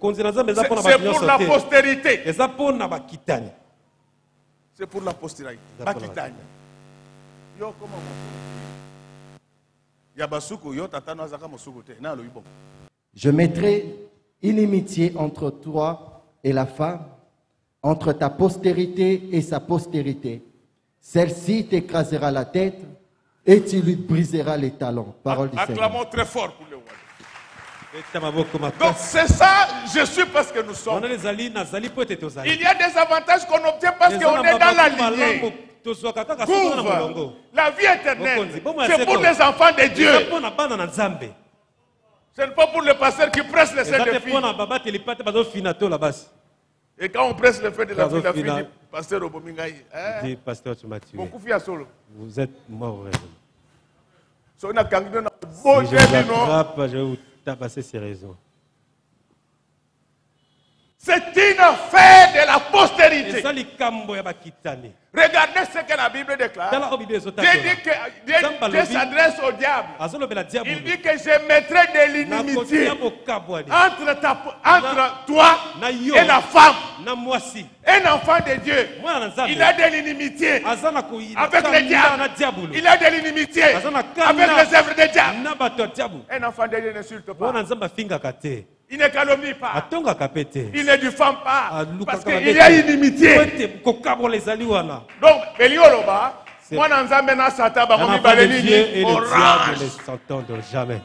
la postérité. C'est pour la postérité. Je mettrai inimitié entre toi et la femme, entre ta postérité et sa postérité. Celle-ci t'écrasera la tête et tu lui briseras les talons. Parole du Seigneur. Acclamons très fort pour le roi. Donc c'est ça, je suis parce que nous sommes. Il y a des avantages qu'on obtient parce qu'on est dans la lignée. Couvre la vie éternelle. C'est pour les enfants de Dieu. Ce n'est pas pour les pasteurs qui pressent les seins de filles. Et quand on presse le feu de la fille dit pasteur Obomingaï. Dit pasteur, tu m'as tué. Vous êtes mort. Si je l'attrape, je vais vous tabasser ces raisons. C'est une affaire de la postérité. Regardez ce que la Bible déclare. Dieu s'adresse au diable. Il dit que je mettrai de l'inimitié entre toi et la femme. Un enfant de Dieu, il a de l'inimitié avec le diable. Il a de l'inimitié avec les œuvres de diable. Un enfant de Dieu n'insulte pas. Il ne calomnie pas. Il ne diffame pas. Parce qu'il y a inimitié. Donc, Belioloba, moi, Nanzamena Sataba, Dieu et le diable ne s'entendent jamais.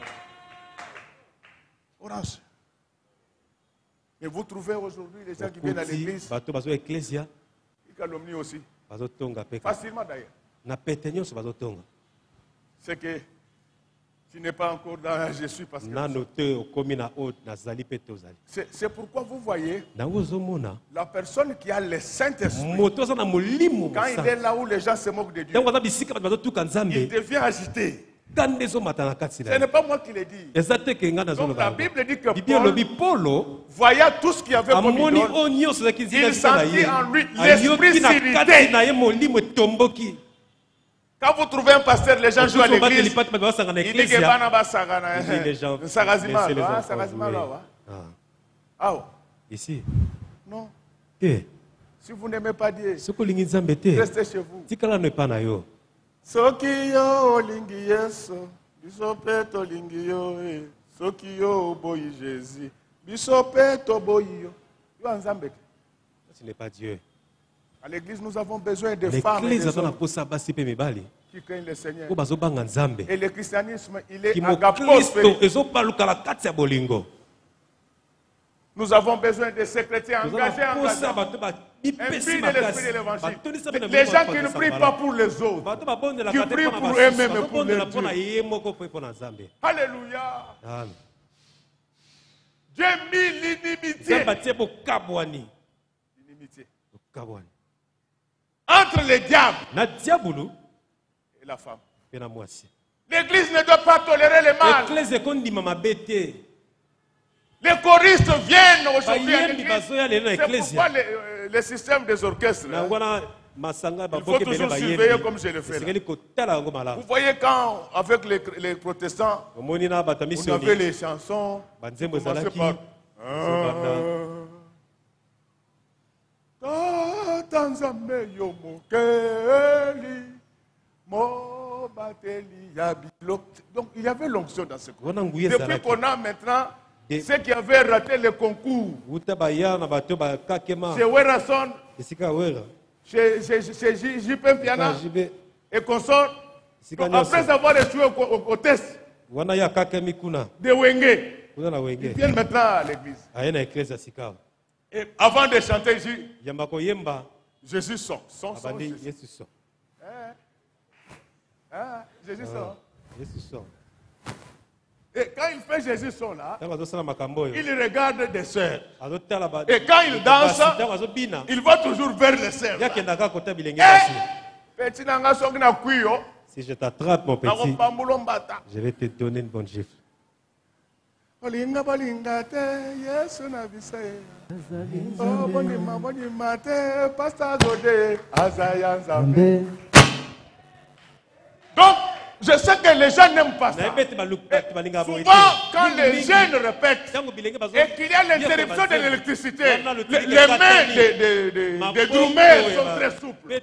Orange. Et vous trouvez aujourd'hui les gens qui viennent à l'église, ils calomnient aussi. Facilement d'ailleurs. C'est que Tu n'es pas encore dans je suis parce que c'est pourquoi vous voyez la personne qui a le Saint-Esprit, quand il est là où les gens se moquent de Dieu, il devient agité. Ce n'est pas moi qui l'ai dit. Donc la Bible dit que Paul, voyant tout ce qu'il y avait comme idole, il sentit en lui l'esprit s'irriter. Quand vous trouvez un pasteur, les gens jouent à l'église. Il dit que Banaba Sagazima. Ici. Non. Si vous n'aimez pas Dieu, restez chez vous. Sokiyo lingi Yesu, bisopeto lingi yo, sokiyo boyi Jésus, bisopeto boyi yo. Ce n'est pas Dieu. À l'église, nous avons besoin de femmes et de hommes qui craignent le Seigneur. Et le christianisme, il est agaposphérique. Nous avons besoin de ces chrétiens engagés, imbues de l'esprit de l'évangile. Les gens qui ne prient pas pour les autres, qui prient pour eux-mêmes et pour leur Dieu. Alléluia. Dieu mit l'inimitié. Entre le diable et la femme. L'église ne doit pas tolérer le mal. Les choristes viennent aujourd'hui à l'église. C'est pourquoi le système des orchestres, il faut toujours surveiller comme je le fais là. Vous voyez quand, avec les protestants, on avait les chansons, on commençait par... Donc il y avait l'onction dans ce cours. Depuis qu'on a maintenant ceux qui avaient raté le concours, chez Werason, chez JP Piana et consort, après avoir échoué au test de Wenge, ils viennent maintenant à l'église. Et avant de chanter, Jésus son. Jésus son. Jésus son. Et quand il fait Jésus son là, il regarde des sœurs. Et quand il danse, il va toujours vers les sœurs. Si je t'attrape, mon petit, je vais te donner une bonne gifle. Donc, je sais que les gens n'aiment pas ça. Souvent, quand les jeunes répètent et qu'il y a l'interruption de l'électricité, les mains des drummers sont très souples.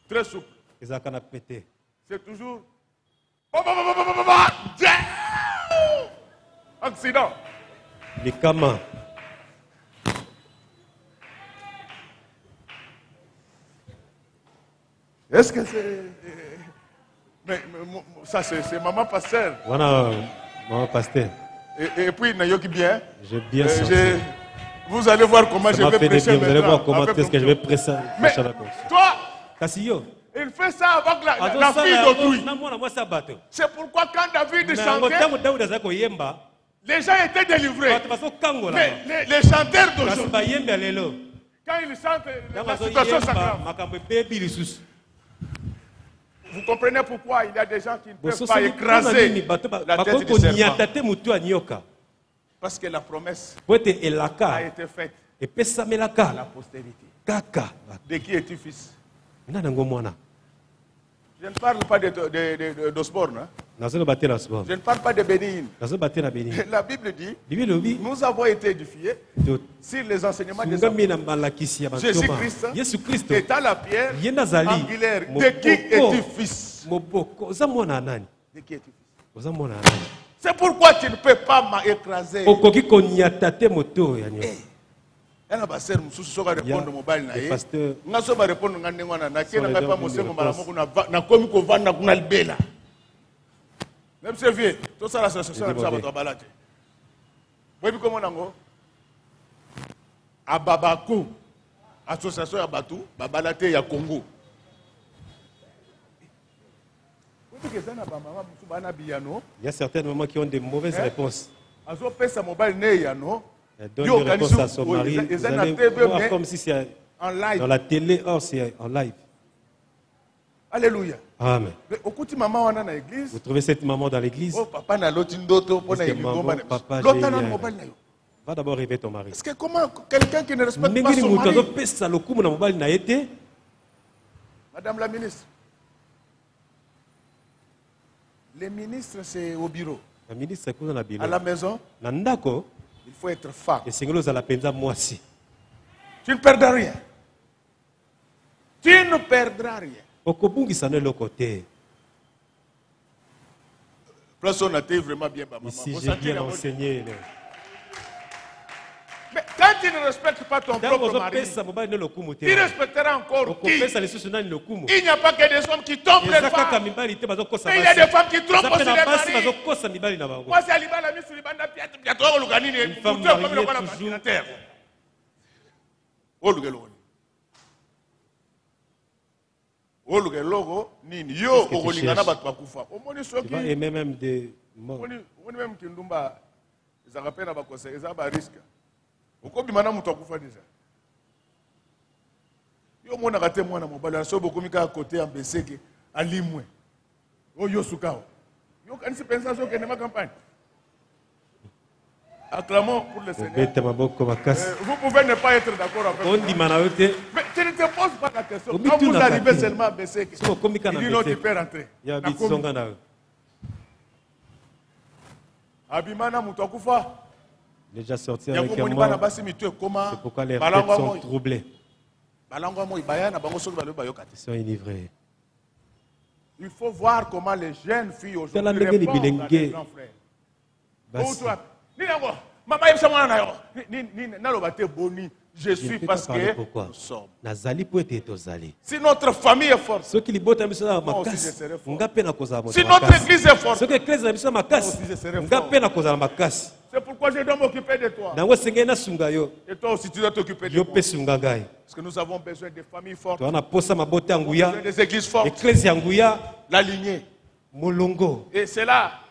Très souples. C'est toujours... Accident. Est-ce que c'est... Mais ça, c'est maman pasteur. Voilà, maman pasteur. Et puis, Nayoki bien. J'ai bien senti. Vous allez voir comment je vais prêcher. Vous allez voir comment est-ce que je vais prêcher. Mais toi, il fait ça avec la fille d'autrui. C'est pourquoi quand David chantait, les gens étaient délivrés. Mais les chanteurs d'aujourd'hui, quand ils chantent, la situation s'aggrave. Vous comprenez pourquoi il y a des gens qui ne peuvent pas écraser la tête du serpent. Parce que la promesse a été faite à la postérité. De qui es-tu fils? Je ne parle pas d'Osborne. Je ne parle pas de Bénin. La Bible dit, nous avons été édifiés sur les enseignements des apôtres. Jésus-Christ étant la pierre angulaire. De qui es-tu fils? De qui es-tu fils? C'est pourquoi tu ne peux pas m'écraser. Il y a un pasteur qui répond au mobile. Il y a un pasteur qui répond au mobile. Même si vieux, tout ça, l'association de Sabato. Vous voyez comment on a à Babako, association à Batou, Babalate, il y a Congo. Il y a certaines mamans qui ont des mauvaises réponses. Elle donne une réponse à son mari. Vous allez voir comme si c'est dans la télé, or c'est en live. Alléluia. Amen. Vous trouvez cette maman dans l'église? Papa, va d'abord rêver ton mari. Est-ce que comment quelqu'un qui ne respecte pas son mari? Madame la ministre, les ministres c'est au bureau. La ministre c'est quoi dans à la maison? Il faut être femme. Et singolo za la penza mwasi. Tu ne perdras rien. Tu ne perdras rien. Okobungisa ne le côté. Place on a été vraiment bien maman. Ici j'ai bien enseigné. Mais quand tu ne respectes pas ton propre mari, tu respecteras encore qui? Il n'y a pas que des hommes qui trompent les femmes. Mais il y a des femmes qui trompent aussi les maris. Moi, c'est Alibaba, la ministre Libanda, une femme mariée toujours. Tu vas aimer même des morts. Okobimana mutu akufa déjà. Yo mona kate mwana mobala so bokomika côté ambeseke alimwe. Oyo sukao. Yo kanisi pensa so kene ma campagne. Acclamons pour le Seigneur. Vous pouvez ne pas être d'accord avec moi. Mais tu ne te poses pas la question. Quand vous arrivez seulement à Beseke, il dit non, tu peux rentrer. Abimana mutu akufa. Déjà sorti avec un mort. C'est pourquoi les têtes sont troublées. Ils sont enivrés. Il faut voir comment les jeunes filles aujourd'hui répondent à leurs grands frères. Je suis parce que nous sommes. Si notre famille est forte, moi aussi je serai fort. Si notre église est forte, moi aussi je serai fort. C'est pourquoi je dois m'occuper de toi. Et toi aussi tu dois t'occuper de moi. Parce que nous avons besoin de familles fortes. Nous avons besoin des églises fortes. La lignée. Et c'est là,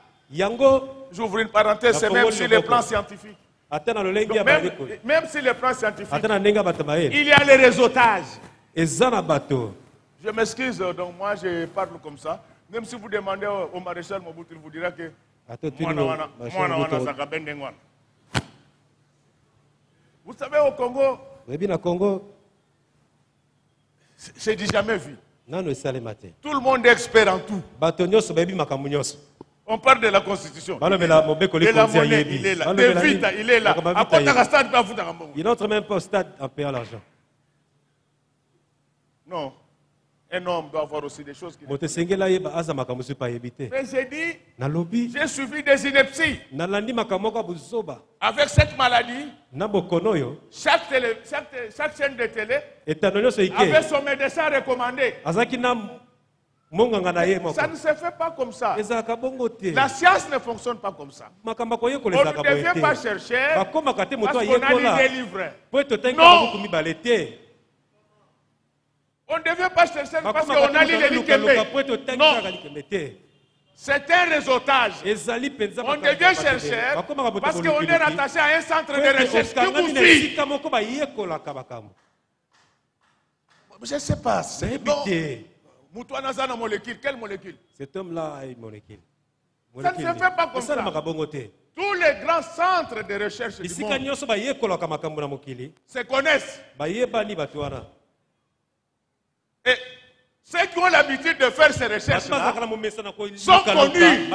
j'ouvre une parenthèse, c'est même sur les plans scientifiques. Donc même sur les plans scientifiques, il y a les réseautages. Je m'excuse, donc moi je parle comme ça. Même si vous demandez au maréchal Mobutu, il vous dira que vous savez, au Congo, j'ai dit jamais vu. Tout le monde est expert en tout. On parle de la constitution. De la monnaie, il est là. De Vita, il est là. À quoi il n'entre même pas au stade en payant l'argent. Non. Un homme doit avoir aussi des choses qui... Mais j'ai dit, j'ai suivi des inepties. Avec cette maladie, chaque chaîne de télé avait son médecin recommandé. Ça ne se fait pas comme ça. La science ne fonctionne pas comme ça. On ne devient pas chercher parce qu'on a lu des livres. Non. On ne devait pas chercher parce qu'on a lu les Likembe. Non. C'est un réseautage. On devient chercheur parce qu'on est rattaché à un centre de recherche qui vous suit. Je ne sais pas. Moutouanazana molécule. Quelle molécule? Cet homme-là a une molécule. Ça ne se fait pas comme ça. Tous les grands centres de recherche du monde se connaissent. Et ceux qui ont l'habitude de faire ces recherches-là sont connus.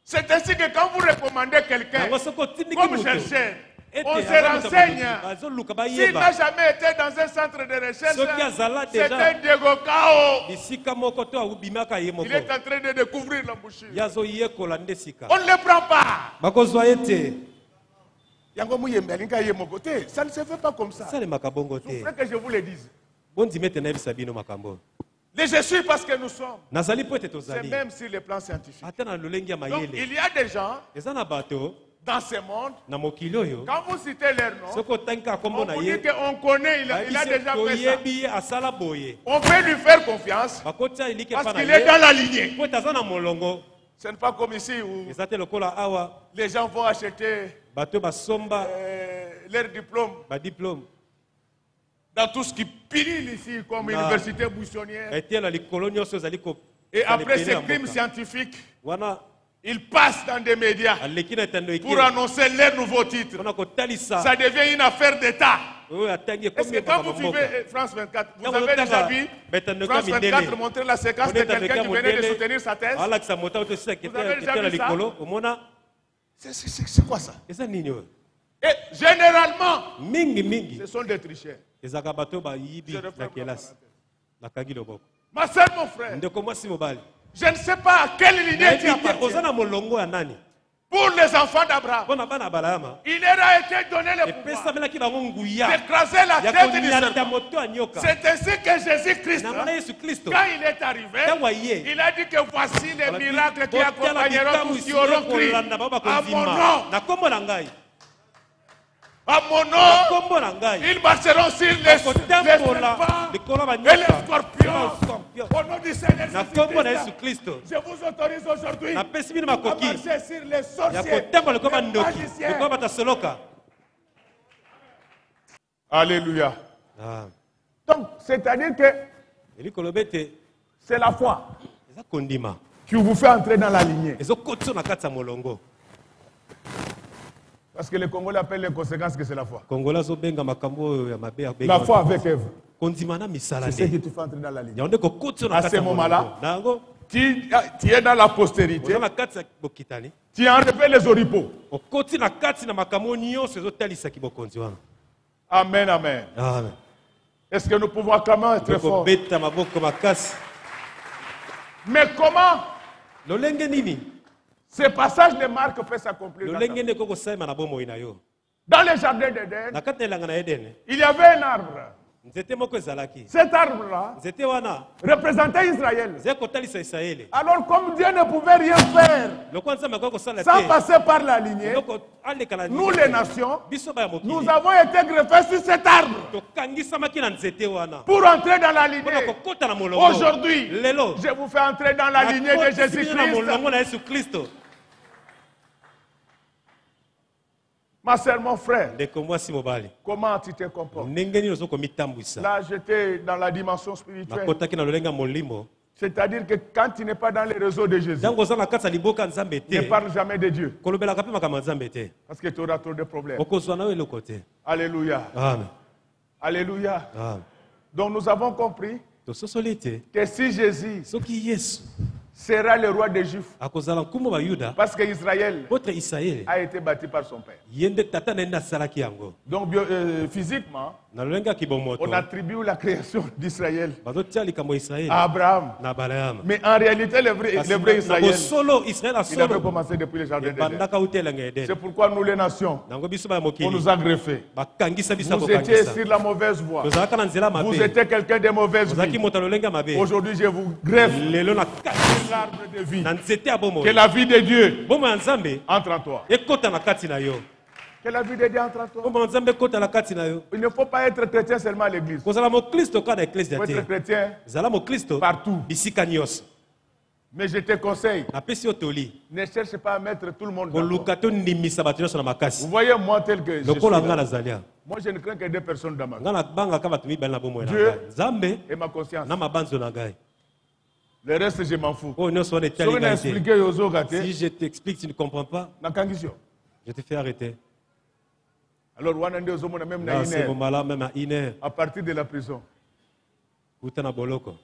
C'est ainsi que quand vous recommandez quelqu'un comme chercheur, on se renseigne. S'il n'a jamais été dans un centre de recherche, c'est un dégokao. Il est en train de découvrir l'embouchure. On ne le prend pas. Ça ne se fait pas comme ça. Il faudrait que je vous le dise. Je suis parce que nous sommes. C'est même sur les plans scientifiques. Donc il y a des gens dans ce monde, quand vous citez leur nom, on vous dit qu'on connaît, il a déjà fait ça. On peut lui faire confiance parce qu'il est dans la lignée. Ce n'est pas comme ici où les gens vont acheter leur diplôme dans tout ce qui pile ici comme université buissonnière. Et après ces crimes scientifiques, ils passent dans des médias pour annoncer leur nouveau titre. Ça devient une affaire d'État. Est-ce que quand vous suivez France 24, vous avez déjà vu France 24 montrer la séquence de quelqu'un qui venait de soutenir sa thèse? Vous avez déjà vu ça? C'est quoi ça? Et généralement, ce sont des tricheurs. Ma soeur, mon frère, je ne sais pas à quelle lignée tu appartiens. Pour les enfants d'Abraham, il leur a été donné le pouvoir d'écraser la tête du serpent. C'est ainsi que Jésus-Christ, quand il est arrivé, il a dit que voici les miracles qui accompagneront tous qui auront cru à mon nom. À mon nom, ils marcheront sur les serpents et les scorpions. Au nom du Seigneur Jésus-Christ, je vous autorise aujourd'hui à marcher sur les sorciers, les magiciens. Alléluia. Donc, c'est-à-dire que c'est la foi qui vous fait entrer dans la lignée. Parce que les Congolais appellent les conséquences que c'est la foi. La foi avec Ève. C'est ce qui te fait entrer dans la lignée. À ce moment-là, tu es dans la postérité. Tu enlèves les oripeaux. Amen, amen. Est-ce que nous pouvons acclamer très fort? Mais comment ce passage de Marc peut s'accomplir dans le jardin d'Éden? Il y avait un arbre. Cet arbre-là représentait Israël. Alors comme Dieu ne pouvait rien faire sans passer par la lignée, nous les nations, nous avons été greffés sur cet arbre pour entrer dans la lignée. Aujourd'hui, je vous fais entrer dans la lignée de Jésus-Christ. Ma soeur, mon frère, comment tu te comportes? Là, j'étais dans la dimension spirituelle. C'est-à-dire que quand tu n'es pas dans les réseaux de Jésus, ne parle jamais de Dieu. Parce que tu auras trop de problèmes. Alléluia. Amen. Alléluia. Amen. Donc nous avons compris que si Jésus sera le roi des Juifs, parce qu'Israël a été bâti par son père. Donc physiquement, on attribue la création d'Israël à Abraham. Mais en réalité, le vrai Israël, il avait commencé depuis le jardin d'Éden. C'est pourquoi nous les nations, on nous a greffés. Vous étiez sur la mauvaise voie. Vous étiez quelqu'un de mauvaise vie. Aujourd'hui, je vous greffe l'arbre de vie. Que la vie de Dieu entre en toi. Que la vie de Dieu entre en toi. Il ne faut pas être chrétien seulement à l'église. Il faut être chrétien partout. Mais je te conseille, ne cherche pas à mettre tout le monde d'accord. Vous voyez moi tel que je suis là. Moi je ne crains que deux personnes dans ma vie. Dieu et ma conscience. Le reste, je m'en fous. Si je t'explique, tu ne comprends pas, je te fais arrêter. Alors, dans ce moment-là, même à une heure, à partir de la prison,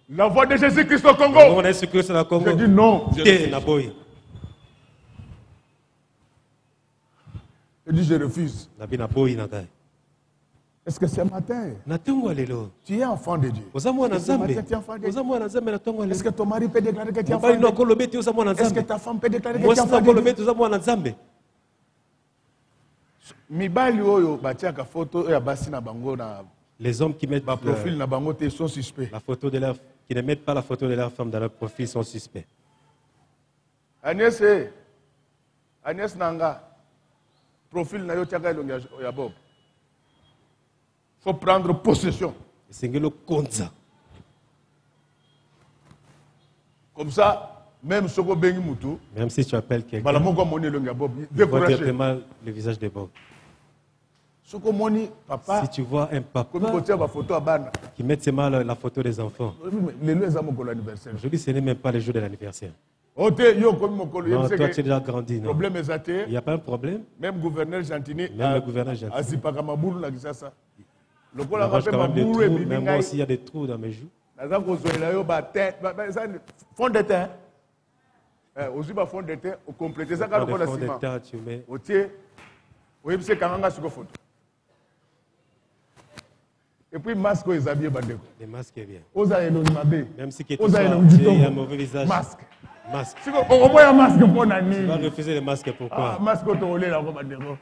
la voix de Jésus-Christ au Congo, je dis non. Je dis je refuse. Est-ce que ce matin, tu es enfant de Dieu? Est-ce que ton mari peut déclarer que tu es enfant de Dieu? Est-ce que ta femme peut déclarer que tu es enfant de Dieu? Les hommes qui mettent profil na bango te sont suspects. qui ne mettent pas la photo de leur femme dans leur profil sont suspects. Agnès Nanga, profil na yo tiaka elongi ya Bob. Faut prendre possession. Comme ça, même si tu appelles quelqu'un, tu vois directement le visage de Bob. Si tu vois un papa qui met ses mains la photo des enfants, aujourd'hui ce n'est même pas le jour de l'anniversaire. Non, toi tu es déjà grandi. Non? Il n'y a pas un problème. Même le gouverneur Gentini, même moi aussi il y a des trous dans mes joues. Fond de teint. Aussi, fond de teint, au compléter ça quand on a ciment. Tu mets. Et puis, masque, ils habillent Bandeko. Les masques est bien. Même si tu as un mauvais visage. Masque. Masque. Si on voit un masque pour Nani. Tu vas refuser les masques, pourquoi? Masque, on est là, Bandeko.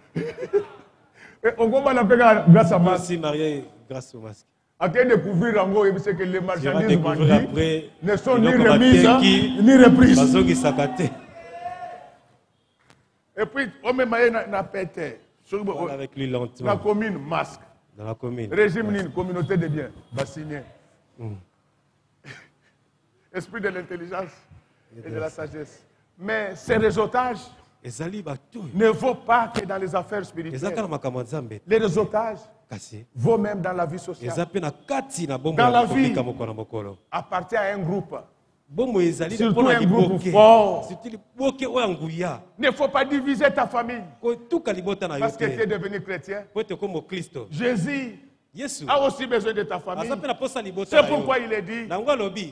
On va l'appeler grâce à masque. Aussi marié grâce au masque. À quel découvrir en gros, c'est que les marchandises vendus ne sont ni remises ni reprises. Et puis, on me maille na pété. Avec lui lentement. La commune, masque. Dans la commune. Régime, communauté de biens, bassigné. Esprit de l'intelligence et de la sagesse. Mais ces réseautages ne vont pas que dans les affaires spirituelles. Les réseautages vont même dans la vie sociale. Dans la vie, appartient à un groupe. Surtout un groupe fort. Il ne faut pas diviser ta famille. Parce que tu es devenu chrétien. Jésus a aussi besoin de ta famille. C'est pourquoi il est dit,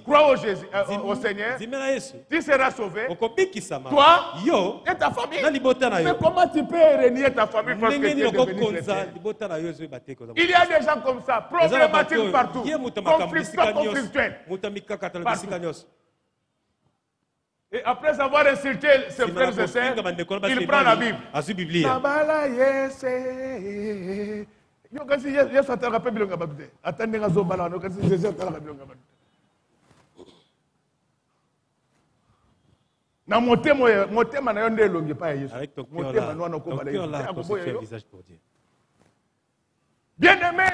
crois au Seigneur, tu seras sauvé, toi et ta famille. Mais comment tu peux renier ta famille parce que tu es devenu chrétien? Il y a des gens comme ça, problématiques partout, conflictuels. Et après avoir insulté ses frères et sœurs, il prend la Bible. Yo kasi yes ataka pe bilonga babide atande nga zombala no kasi Jésus ataka bilonga babide na motema na yo nde elongi pa Yesu motema no ko bala Yesu bien aimé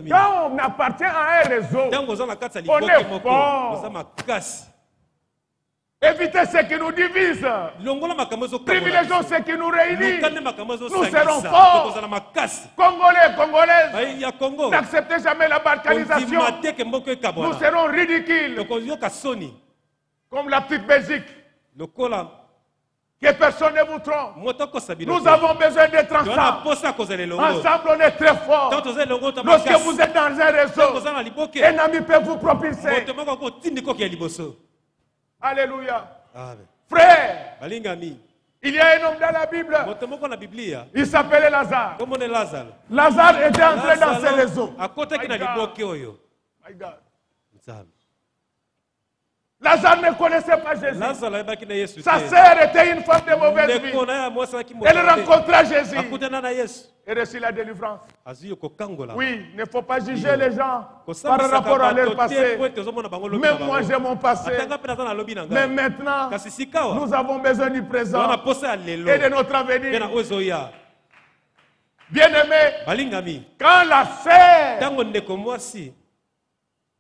quand on appartient à un réseau on est fort. Évitez ce qui nous divise. Privilégions ce qui nous réunit. Nous serons forts. Congolais, Congolaises. N'acceptez jamais la balkanisation. Nous serons ridicules. Comme la petite Belgique. Que personne ne vous trompe. Nous avons besoin d'être ensemble. Ensemble, on est très forts. Lorsque vous êtes dans un réseau, un ami peut vous propulser. Alléluia. Amen. Frère, il y a un homme dans la Bible. Il s'appelait Lazare. Lazare était entré dans ces réseaux. My God. Lazare ne connaissait pas Jésus. Sa sœur était une femme de mauvaise vie. Elle rencontra Jésus et reçut la délivrance. Oui, il ne faut pas juger les gens par rapport à leur passé. Même moi j'ai mon passé. Mais maintenant, nous avons besoin du présent et de notre avenir. Bien-aimé, quand la sœur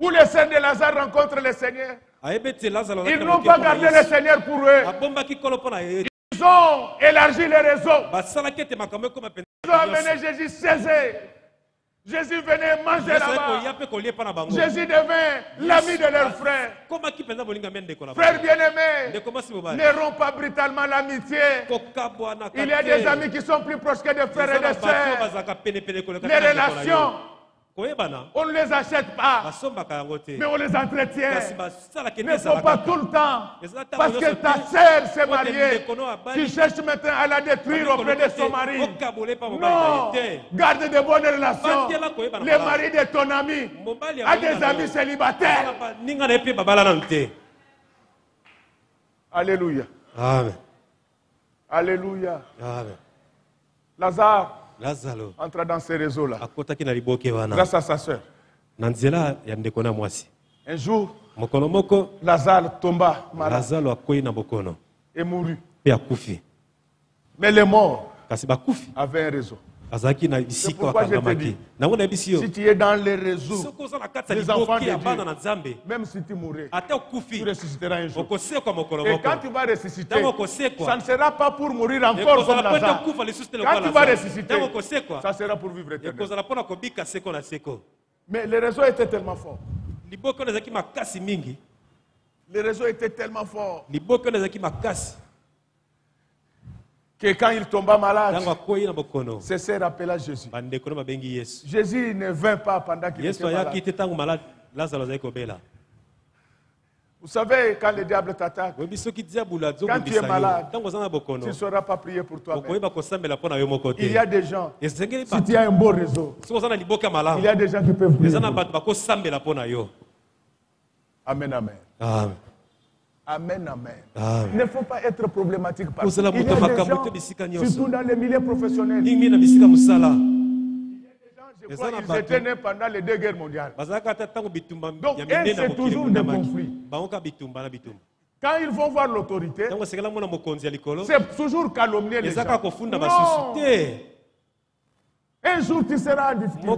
ou les sœurs de Lazare rencontrent le Seigneur, ils n'ont pas gardé le Seigneur pour eux. Ils ont élargi les réseaux. Ils ont amené Jésus céser. Jésus venait manger là-bas. Jésus devint l'ami de leurs frères. Frères bien-aimés, ne rompt pas brutalement l'amitié. Il y a des amis qui sont plus proches que des frères et des sœurs. Les relations, on ne les achète pas, mais on les entretient. Il ne faut pas tout le temps, parce que ta sœur s'est mariée, tu cherches maintenant à la détruire auprès de son mari. Non, garde de bonnes relations. Les maris de ton ami a des amis célibataires. Alléluia. Amen. Alléluia. Amen. Lazare Lazaro entra dans ces réseaux-là grâce à sa sœur. Un jour, Lazare tomba malade et mourut. Mais les morts avait un réseau. C'est pourquoi je te dis, si tu es dans les réseaux des enfants de Dieu, même si tu mourrais, tu ressusciteras un jour. Et quand tu vas ressusciter, ça ne sera pas pour mourir encore comme Lazare. Quand tu vas ressusciter, ça sera pour vivre éternellement. Mais les réseaux étaient tellement forts. Les réseaux étaient tellement forts que quand il tomba malade, ses sœurs appelaient Jésus. Jésus ne vint pas pendant qu'il était malade. Vous savez, quand le diable t'attaque, quand tu es malade, tu ne sauras pas prier pour toi-même. Il y a des gens, si tu as un beau réseau, il y a des gens qui peuvent prier. Amen, amen. Amen. Amen, amen. Il ne faut pas être problématique parce qu'il y a des gens, surtout dans les milieux professionnels. Il y a des gens, je crois, ils étaient nés pendant les 2 guerres mondiales. Donc, c'est toujours des conflits. Quand ils vont voir l'autorité, c'est toujours calomnier les gens. Non. Un jour, tu seras en difficulté.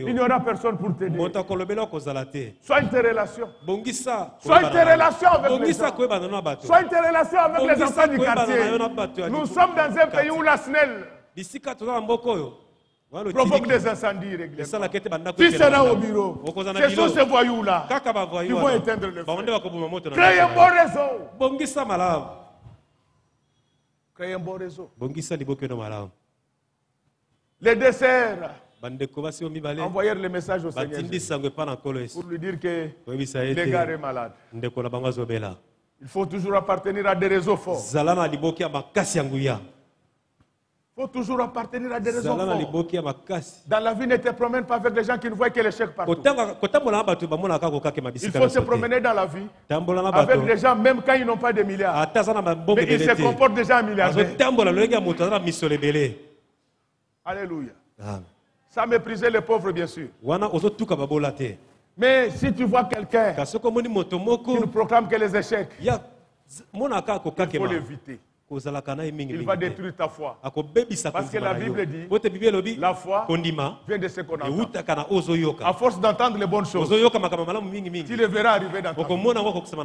Il n'y aura personne pour t'aider. Sois tes relations. Sois tes relations avec les gens. Sois tes relations avec les enfants du quartier. Nous sommes dans un pays où la SNEL provoque des incendies régulièrement. Tu seras au bureau. C'est sur ces voyous-là qui vont éteindre le feu. Créez un bon réseau. Créez un bon réseau. Les desserts envoyèrent le message au Seigneur pour lui dire que le gars est malade. Il faut toujours appartenir à des réseaux forts. Il faut toujours appartenir à des réseaux forts. Dans la vie, ne te promène pas avec des gens qui ne voient que l'échec partout. Il faut se promener dans la vie avec des gens, même quand ils n'ont pas de milliards. Mais ils se comportent déjà en milliardaires. Alléluia. Ça méprisait les pauvres, bien sûr. Mais si tu vois quelqu'un qui ne proclame que les échecs, il faut l'éviter. Il va détruire ta foi. Parce que la Bible dit, la foi vient de ce qu'on entend. À force d'entendre les bonnes choses, tu les verras arriver dans ta vie.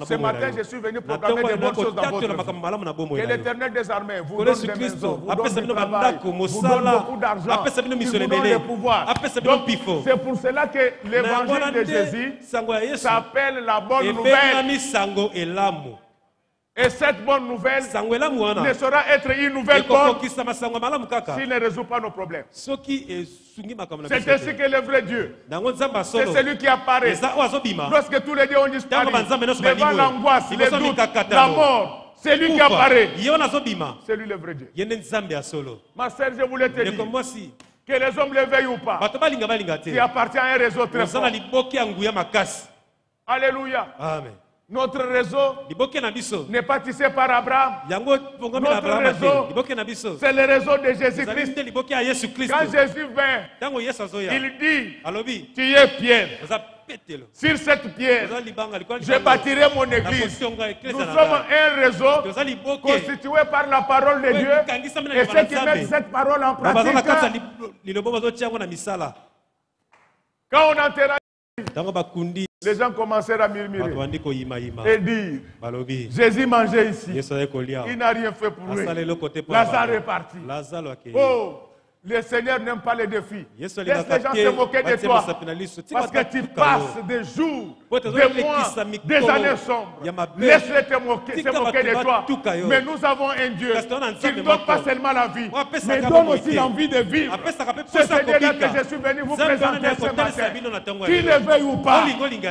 Ce matin, je suis venu proclamer des bonnes choses dans votre vie. Que l'Éternel des armées vous donne des maisons, vous donne du travail, vous donne beaucoup d'argent, vous donne le pouvoir. Donc, c'est pour cela que l'évangile de Jésus s'appelle la bonne nouvelle. Et cette bonne nouvelle ne saura être une nouvelle bonne s'il ne résout pas nos problèmes. C'est ainsi que le vrai Dieu, c'est celui qui apparaît lorsque tous les dieux ont disparu, devant l'angoisse, les doutes, la mort. C'est lui qui apparaît. C'est lui le vrai Dieu. Ma sœur, je voulais te dire que les hommes le veuillent ou pas, tu appartiens à un réseau très fort. Alléluia. Amen. Notre réseau n'est pas tissé par Abraham. Notre réseau, c'est le réseau de Jésus-Christ. Quand Jésus vint, il dit, tu es Pierre. Sur cette pierre, je bâtirai mon église. Nous sommes un réseau constitué par la parole de Dieu et ceux qui mettent cette parole en pratique. Quand on enterra, les gens commencèrent à murmurer et dire, Jésus mangeait ici, il n'a rien fait pour lui. Lazare est parti. Oh, le Seigneur n'aime pas les défis. Laisse les gens se moquer de toi parce que tu passes des jours, des mois, des années sombres. Laisse-les se moquer de toi. Mais nous avons un Dieu qui ne donne pas seulement la vie, mais donne aussi l'envie de vivre. C'est ce Seigneur que je suis venu vous présenter ce matin. Qu'il le veuille ou pas,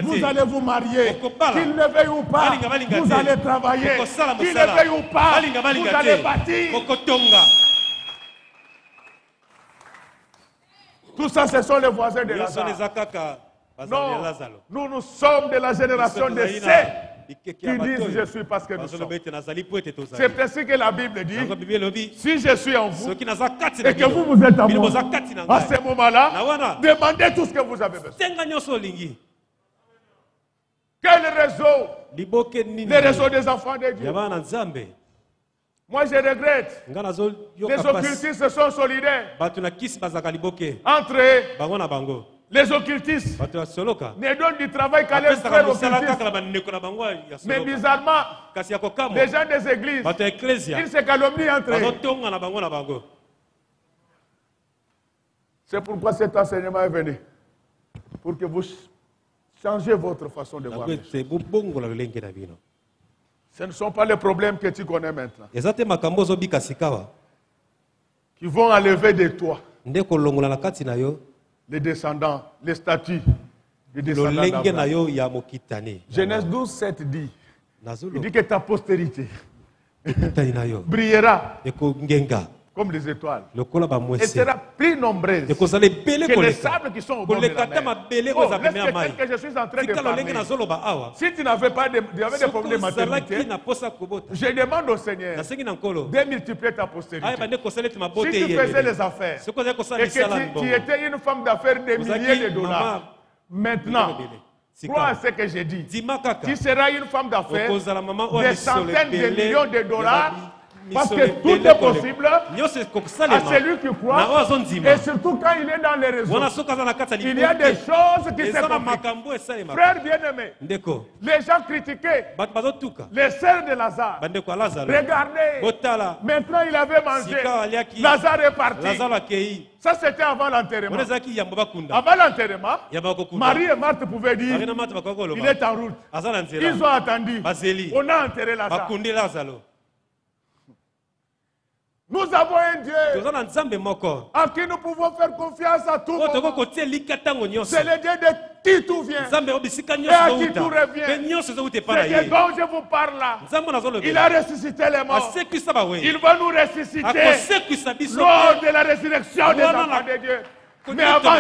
vous allez vous marier. Qu'il le veuille ou pas, vous allez travailler. Qu'il le veuille ou pas, vous allez bâtir. Tout ça, ce sont les voisins de Lazare. Non, nous sommes de la génération de ceux qui disent je suis parce que nous sommes. C'est ainsi que la Bible dit, si je suis en vous et que vous êtes en moi, à ce moment-là, demandez tout ce que vous avez besoin. Quel réseau? Le réseau des enfants de Dieu. Moi, je regrette. Les occultistes sont solidaires. Entre eux, les occultistes ne donnent du travail qu'à leurs frères occultistes. Mais bizarrement, les gens des églises, ils se calomnient entre eux. C'est pourquoi cet enseignement est venu. Pour que vous changez votre façon de voir. Ce ne sont pas les problèmes que tu connais maintenant qui vont enlever de toi les descendants, les statuts des descendants d'Abraham. Genèse 12, 7 dit, il dit que ta postérité brillera comme les étoiles et sera plus nombreuse que les sables qui sont au bord de la mer. Oh, laisse que je suis en train de parler. Si tu n'avais pas des problèmes de maternité, je demande au Seigneur de multiplier ta postérité. Si tu faisais les affaires et que tu étais une femme d'affaires de milliers de dollars, maintenant, crois à ce que j'ai dit. Tu seras une femme d'affaires de centaines de millions de dollars. Parce que tout est possible à celui qui croit. Et surtout quand il est dans les réseaux, il y a des choses qui se passent. Frères bien-aimés, les gens critiquaient les sœurs de Lazare. Regardez, maintenant il avait mangé. Lazare est parti. Ça c'était avant l'enterrement. Avant l'enterrement, Marie et Marthe pouvaient dire, il est en route. Ils ont attendu. On a enterré Lazare. Nous avons un Dieu à qui nous pouvons faire confiance à tout moment. C'est le Dieu de qui tout vient et à qui tout revient. C'est Dieu dont je vous parle là. Il a ressuscité les morts. Il va nous ressusciter lors de la résurrection des enfants de Dieu. Mais avant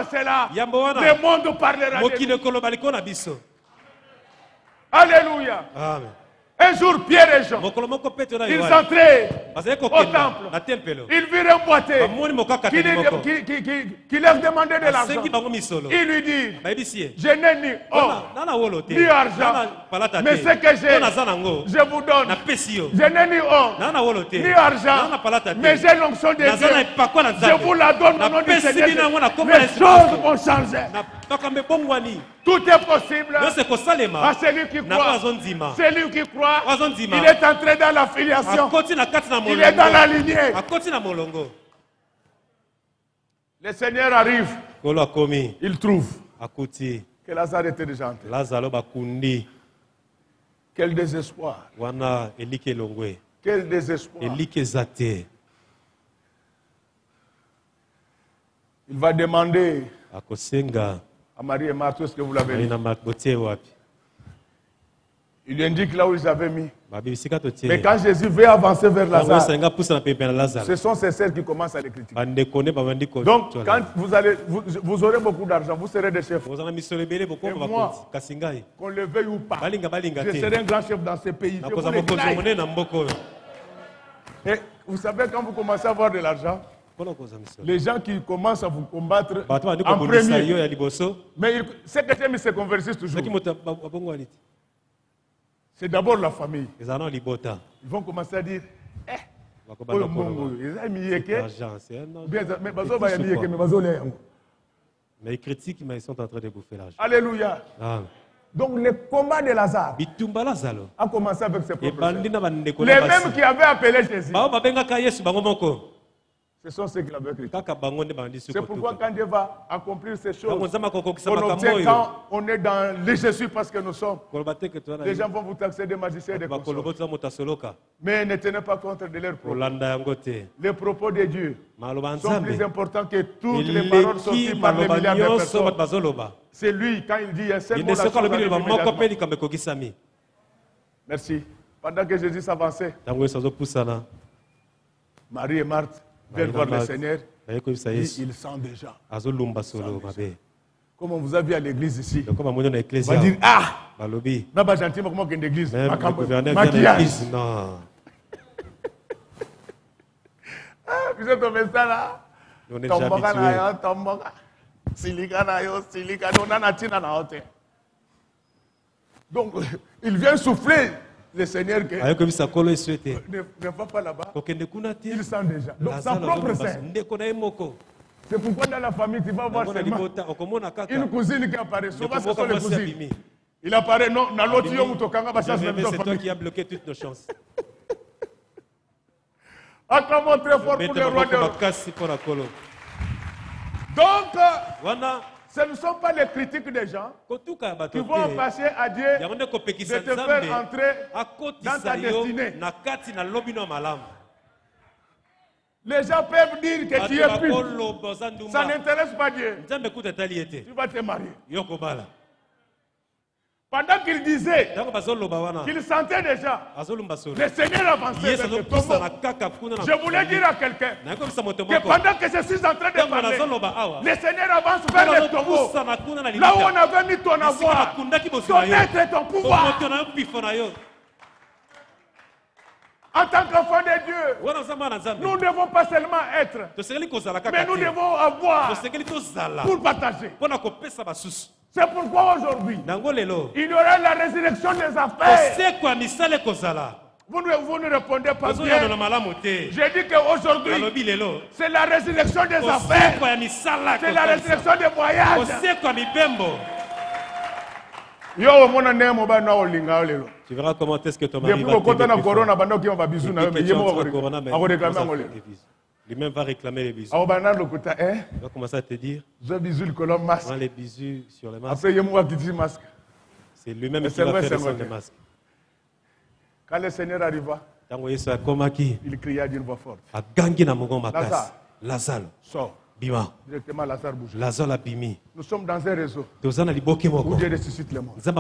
cela, le monde parlera de nous. Alléluia. Amen. Un jour, Pierre et Jean, ils entraient au temple. Ils virent un boiteux qui leur demandait de l'argent. Il lui dit, je n'ai ni or, ni argent, mais ce que j'ai, je vous donne. Je n'ai ni or, ni argent, mais j'ai l'onction de Dieu. Je vous la donne au nom du Seigneur. Les choses vont changer. Tout est possible à celui qui croit. Celui qui croit, il est entré dans la filiation. Il est dans la lignée. Le Seigneur arrive. Il trouve que Lazare était déjà entré. Quel désespoir. Quel désespoir. Il va demander à Marie et Marthe, est-ce que vous l'avez mis? Il lui indique là où ils avaient mis. Mais quand Jésus veut avancer vers Lazare, ce sont ces sœurs qui commencent à les critiquer. Donc, quand vous aurez beaucoup d'argent, vous serez des chefs. Et moi, qu'on le veuille ou pas, je serai un grand chef dans ce pays. Et vous savez, quand vous commencez à avoir de l'argent, les gens qui commencent à vous combattre en premier, mais c'est que j'aime se convertissent toujours. C'est d'abord la famille. Ils vont commencer à dire, mais ils critiquent, mais ils sont en train de bouffer l'argent. Alléluia. Donc le combat de Lazare a commencé avec ses propres. Les mêmes qui avaient appelé Jésus, ce sont ceux qui l'avaient critiqué. C'est pourquoi quand Dieu va accomplir ces choses, on obtient quand on est dans le Jésus parce que nous sommes. Les gens vont vous taxer des magiciens et des consorts. Mais ne tenez pas compte de leurs propos. Les propos de Dieu sont plus importants que toutes les paroles sorties par les milliards de personnes. C'est lui, quand il dit, il y a seul mot. Merci. Pendant que Jésus s'avançait, Marie et Marthe viennent voir le Seigneur, il sent déjà. Comme on vous a vu à l'église ici, on va dire, ah, n'a pas gentil, comment qu'il y a une église, maquillage. Vous êtes tombé ça là, on est déjà habitué. Donc, il vient souffler le Seigneur ne va pas là-bas. Il sent déjà. Donc sa propre scène. C'est pourquoi dans la famille, tu vas voir seulement une cousine qui apparaît. Souvent, ce sont les cousines. Il apparaît, non, dans l'autre, c'est toi qui as bloqué toutes nos chances. Acclamons très fort pour le roi de Donc, ce ne sont pas les critiques des gens qui vont passer à Dieu de te faire entrer dans ta destinée. Les gens peuvent dire que tu es pur. Ça n'intéresse pas Dieu. Tu vas te marier. Pendant qu'il disait, qu'il sentait déjà, le Seigneur avançait vers le tombeau. Je voulais dire à quelqu'un que pendant que je suis en train de parler, le Seigneur avance vers le tombeau. Là où on avait mis ton avoir, ton être et ton pouvoir. En tant qu'enfant de Dieu, nous ne devons pas seulement être, mais nous devons avoir pour partager. C'est pourquoi aujourd'hui, il y aura la résurrection des affaires. Vous ne répondez pas bien. J'ai dit qu'aujourd'hui, c'est la résurrection des affaires. C'est la résurrection des voyages. Tu verras comment est-ce que ton mari va lui-même va réclamer les bisous. Il va commencer à te dire, prends les bisous sur le masque. C'est lui-même qui va faire descendre le masque. Quand le Seigneur arriva, il cria d'une voix forte. Lazare, sors. Bima. Directement, Lazare bouge. Nous sommes dans un réseau où Dieu ressuscite les morts. Dieu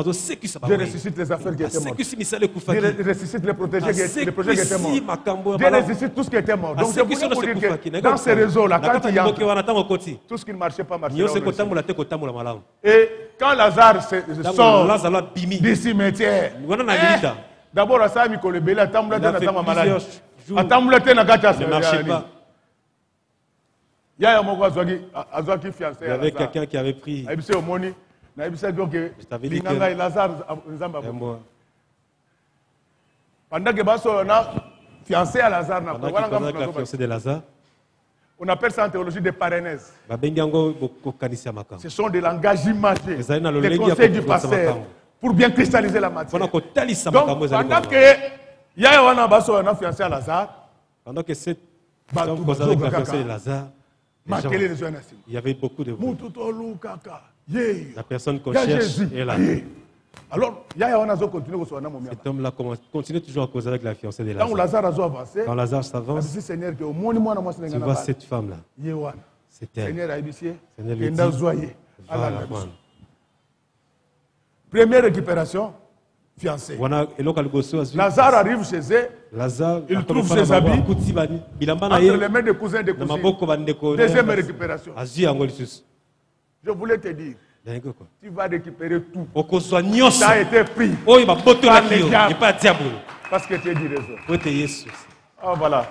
ressuscite les affaires qui étaient mortes. Dieu ressuscite les protégés, les projets qui étaient morts. Dieu ressuscite tout ce qui était mort. Donc je voulais vous dire que dans ces réseaux-là, quand il y a tout ce qui ne marchait pas marchait. Et quand Lazare sort du cimetière, d'abord, ça ne marchait pas. Il y avait quelqu'un qui avait pris. Je t'avais dit que pendant que fiancé à Lazare, on appelle ça en théologie des parrainaises. Ce sont des langages imagés, des conseils du pasteur pour bien cristalliser la matière. Donc, pendant que il y a un fiancé à Lazare, pendant que cette femme causait avec la fiancée de Lazare, il y avait beaucoup de bruit. La personne qu'on cherche est là. Alors, cet homme-là continue toujours à causer avec la fiancée de Lazare. Quand Lazare s'avance, tu vois cette femme-là. C'est elle. Seigneur lui dit, va la prendre. Première récupération, fiancé. Lazare arrive chez eux. Il trouve ses habits entre les mains des cousins des cousines. Deuxième récupération. Je voulais te dire, tu vas récupérer tout. Ça a été pris par les diables. Parce que tu es du réseau. Ah voilà.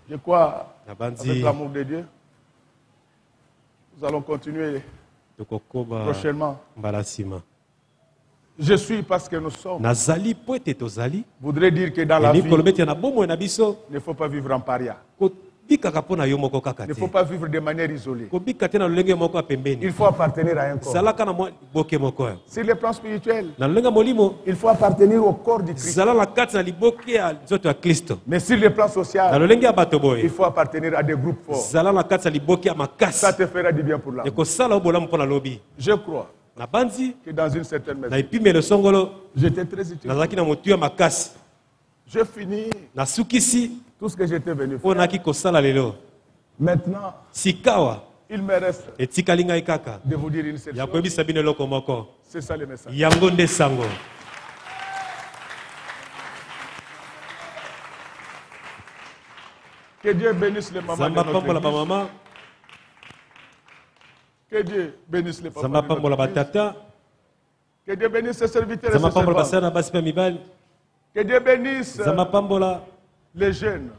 Je crois, avec l'amour de Dieu, nous allons continuer prochainement. Je suis parce que nous sommes. Voudrait dire que dans la vie, il ne faut pas vivre en paria. Il ne faut pas vivre de manière isolée. Il faut appartenir à un corps. Sur le plan spirituel, il faut appartenir au corps du Christ. Mais sur le plan social, il faut appartenir à des groupes forts. Ça te fera du bien pour l'âme. Je crois que dans une certaine mesure, j'étais très utile. Je finis tout ce que j'étais venu faire. Maintenant, il me reste de vous dire une seule chose. C'est ça le message. Que Dieu bénisse les mamans de notre église. Que Dieu bénisse les papas de notre église. Que Dieu bénisse ses serviteurs et ses servantes. Que Dieu bénisse les jeunes.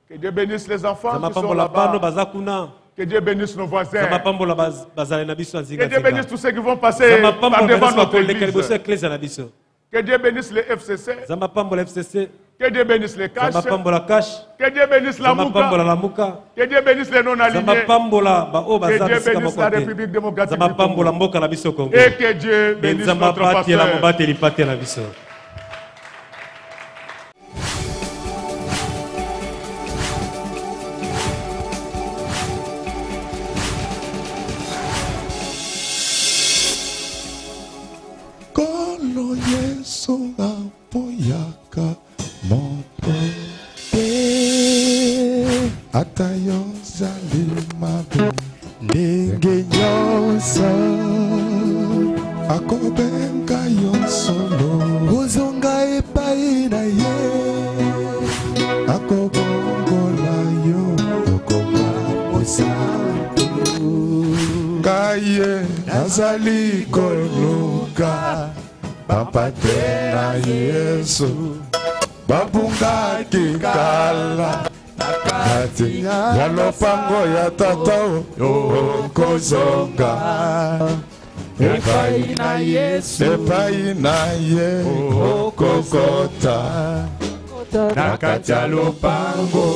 Que Dieu bénisse les enfants qui sont là-bas. Que Dieu bénisse nos voisins. Que Dieu bénisse tous ceux qui vont passer par devant notre église. Que Dieu bénisse les FCC. Que Dieu bénisse les caches. Que Dieu bénisse la Mouka. Que Dieu bénisse les non-alignés. Que Dieu bénisse la République démocratique du Congo. Et que Dieu bénisse notre pasteur. Kolo Yesu apoyaka moto te atayo zali mabe ndenge nyonso akobenga yo solo ozonga epai na ye akobongola yo okoma mosantu kaye nazali koluka bapate na Yesu babungaki kala kati ya lopango ya tata okozonga epai na Yesu epai na ye okokota na kati ya lopango